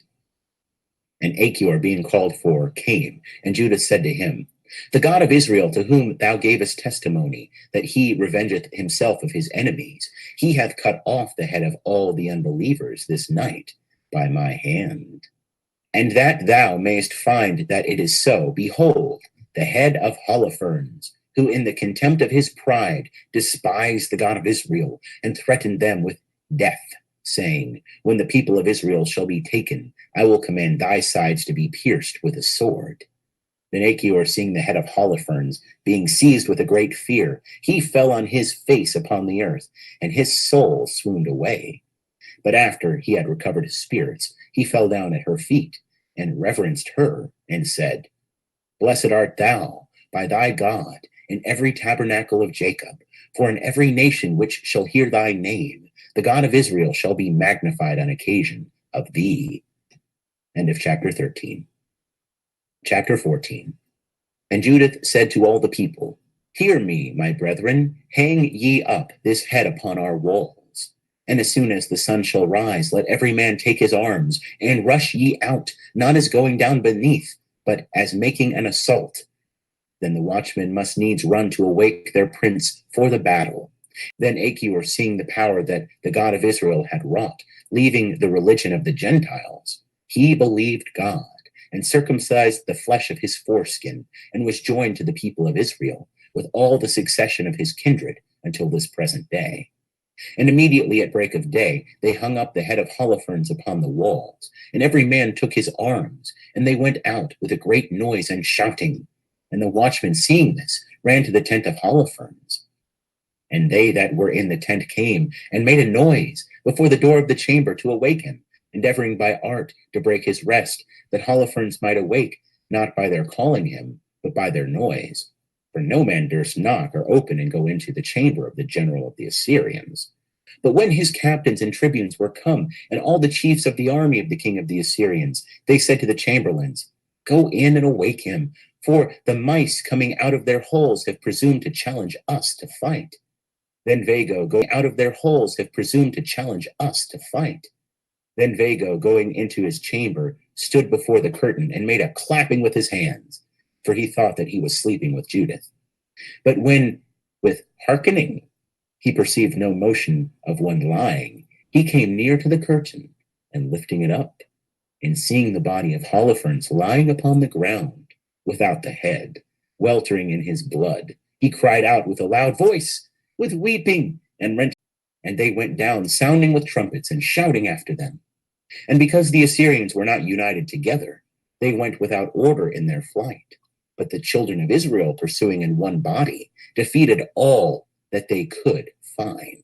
And Achior, being called for, came, and Judah said to him, The God of Israel, to whom thou gavest testimony, that he revengeth himself of his enemies, he hath cut off the head of all the unbelievers this night by my hand. And that thou mayest find that it is so, behold, the head of Holofernes, who in the contempt of his pride despised the God of Israel, and threatened them with death, saying, When the people of Israel shall be taken, I will command thy sides to be pierced with a sword. Then Achior, seeing the head of Holofernes, being seized with a great fear, he fell on his face upon the earth, and his soul swooned away. But after he had recovered his spirits, he fell down at her feet, and reverenced her, and said, Blessed art thou by thy God in every tabernacle of Jacob, for in every nation which shall hear thy name, the God of Israel shall be magnified on occasion of thee. End of chapter 13. Chapter 14. And Judith said to all the people, Hear me, my brethren, hang ye up this head upon our walls. And as soon as the sun shall rise, let every man take his arms, and rush ye out, not as going down beneath, but as making an assault. Then the watchmen must needs run to awake their prince for the battle. Then Achior, seeing the power that the God of Israel had wrought, leaving the religion of the Gentiles, he believed God, and circumcised the flesh of his foreskin, and was joined to the people of Israel, with all the succession of his kindred, until this present day. And immediately at break of day, they hung up the head of Holofernes upon the walls, and every man took his arms, and they went out with a great noise and shouting. And the watchmen, seeing this, ran to the tent of Holofernes. And they that were in the tent came, and made a noise before the door of the chamber to awake him, endeavoring by art to break his rest, that Holofernes might awake, not by their calling him, but by their noise. For no man durst knock or open and go into the chamber of the general of the Assyrians. But when his captains and tribunes were come, and all the chiefs of the army of the king of the Assyrians, they said to the chamberlains, Go in and awake him, for the mice coming out of their holes have presumed to challenge us to fight. Then Vago, going out of their holes, have presumed to challenge us to fight. Then Vago, going into his chamber, stood before the curtain and made a clapping with his hands, for he thought that he was sleeping with Judith. But when, with hearkening, he perceived no motion of one lying, he came near to the curtain, and lifting it up, and seeing the body of Holofernes lying upon the ground, without the head, weltering in his blood, he cried out with a loud voice, with weeping, and rent. And they went down, sounding with trumpets, and shouting after them. And because the Assyrians were not united together, they went without order in their flight. But the children of Israel, pursuing in one body, defeated all that they could find.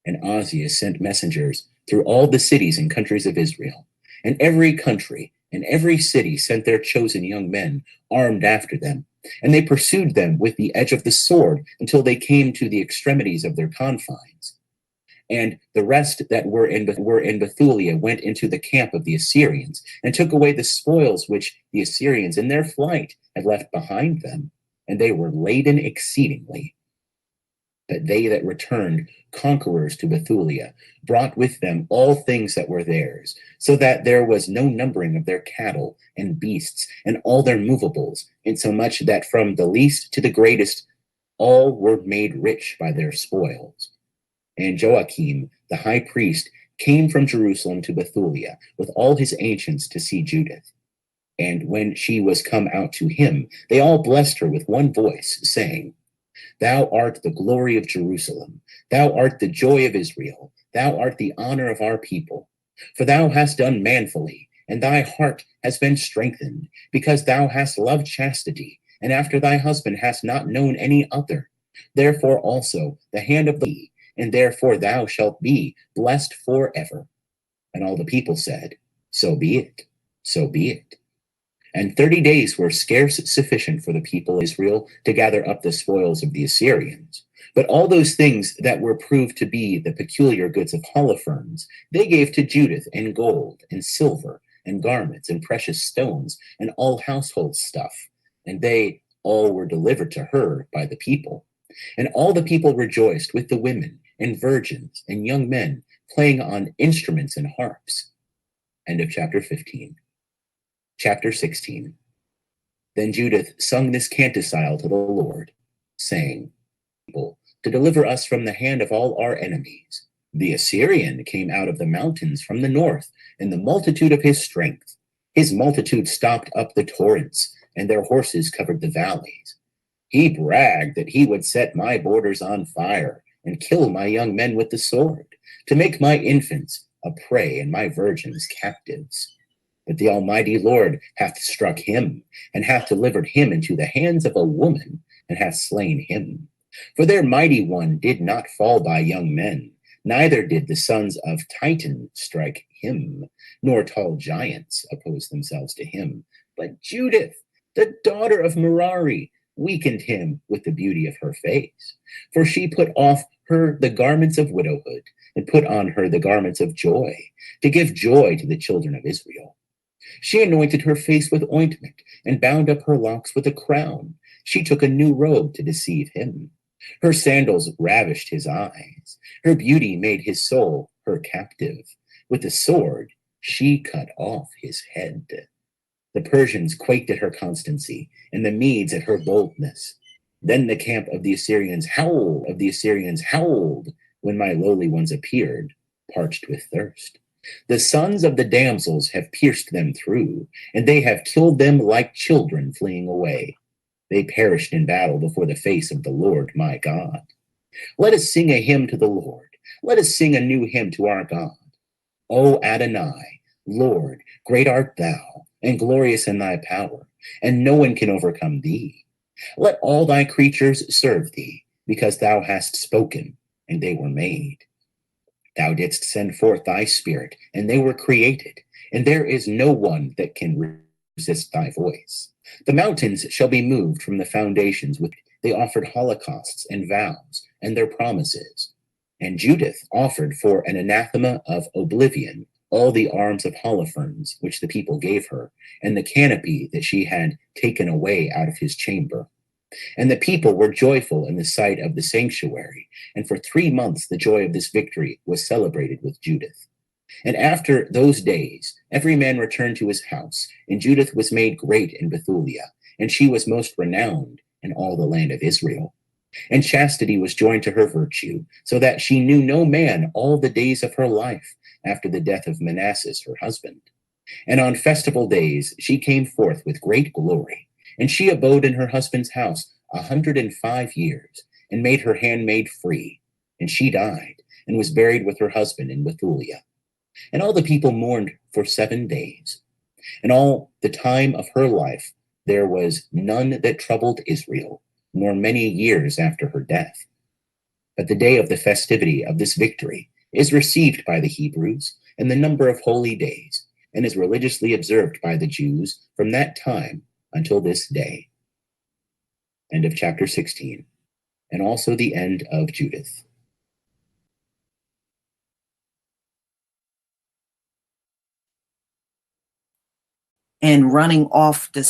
And Ozias sent messengers through all the cities and countries of Israel. And every country and every city sent their chosen young men armed after them. And they pursued them with the edge of the sword until they came to the extremities of their confines. And the rest that were in Bethulia went into the camp of the Assyrians, and took away the spoils which the Assyrians in their flight had left behind them, and they were laden exceedingly. But they that returned conquerors to Bethulia brought with them all things that were theirs, so that there was no numbering of their cattle and beasts and all their movables, insomuch that from the least to the greatest all were made rich by their spoils. And Joachim, the high priest, came from Jerusalem to Bethulia with all his ancients to see Judith. And when she was come out to him, they all blessed her with one voice, saying, Thou art the glory of Jerusalem. Thou art the joy of Israel. Thou art the honor of our people. For thou hast done manfully, and thy heart has been strengthened, because thou hast loved chastity, and after thy husband hast not known any other. Therefore also the hand of thee, and therefore thou shalt be blessed forever. And all the people said, So be it, so be it. And 30 days were scarce sufficient for the people of Israel to gather up the spoils of the Assyrians. But all those things that were proved to be the peculiar goods of Holofernes, they gave to Judith in gold and silver and garments and precious stones and all household stuff. And they all were delivered to her by the people. And all the people rejoiced with the women and virgins and young men playing on instruments and harps. End of chapter 15. Chapter 16. Then Judith sung this canticile to the Lord, saying, to deliver us from the hand of all our enemies. The Assyrian came out of the mountains from the north in the multitude of his strength. His multitude stopped up the torrents, and their horses covered the valleys. He bragged that he would set my borders on fire and kill my young men with the sword, to make my infants a prey and my virgins captives. But the Almighty Lord hath struck him, and hath delivered him into the hands of a woman, and hath slain him. For their mighty one did not fall by young men, neither did the sons of Titan strike him, nor tall giants oppose themselves to him. But Judith, the daughter of Merari, weakened him with the beauty of her face. For she put off her the garments of widowhood, and put on her the garments of joy, to give joy to the children of Israel. She anointed her face with ointment, and bound up her locks with a crown. She took a new robe to deceive him. Her sandals ravished his eyes. Her beauty made his soul her captive. With the sword, she cut off his head. The Persians quaked at her constancy, and the Medes at her boldness. Then the camp of the Assyrians howled when my lowly ones appeared, parched with thirst. The sons of the damsels have pierced them through, and they have killed them like children fleeing away. They perished in battle before the face of the Lord my God. Let us sing a hymn to the Lord. Let us sing a new hymn to our God. O Adonai, Lord, great art thou, and glorious in thy power, and no one can overcome thee. Let all thy creatures serve thee, because thou hast spoken, and they were made. Thou didst send forth thy spirit, and they were created, and there is no one that can resist thy voice. The mountains shall be moved from the foundations. They offered holocausts and vows and their promises. And Judith offered for an anathema of oblivion all the arms of Holofernes which the people gave her, and the canopy that she had taken away out of his chamber. And the people were joyful in the sight of the sanctuary, and for 3 months the joy of this victory was celebrated with Judith. And after those days, every man returned to his house, and Judith was made great in Bethulia, and she was most renowned in all the land of Israel. And chastity was joined to her virtue, so that she knew no man all the days of her life after the death of Manasseh her husband. And on festival days she came forth with great glory, and she abode in her husband's house 105 years, and made her handmaid free. And she died, and was buried with her husband in Bethulia. And all the people mourned for 7 days. And all the time of her life there was none that troubled Israel, nor many years after her death. But the day of the festivity of this victory is received by the Hebrews in the number of holy days, and is religiously observed by the Jews from that time until this day. End of chapter 16, and also the end of Judith. And running off the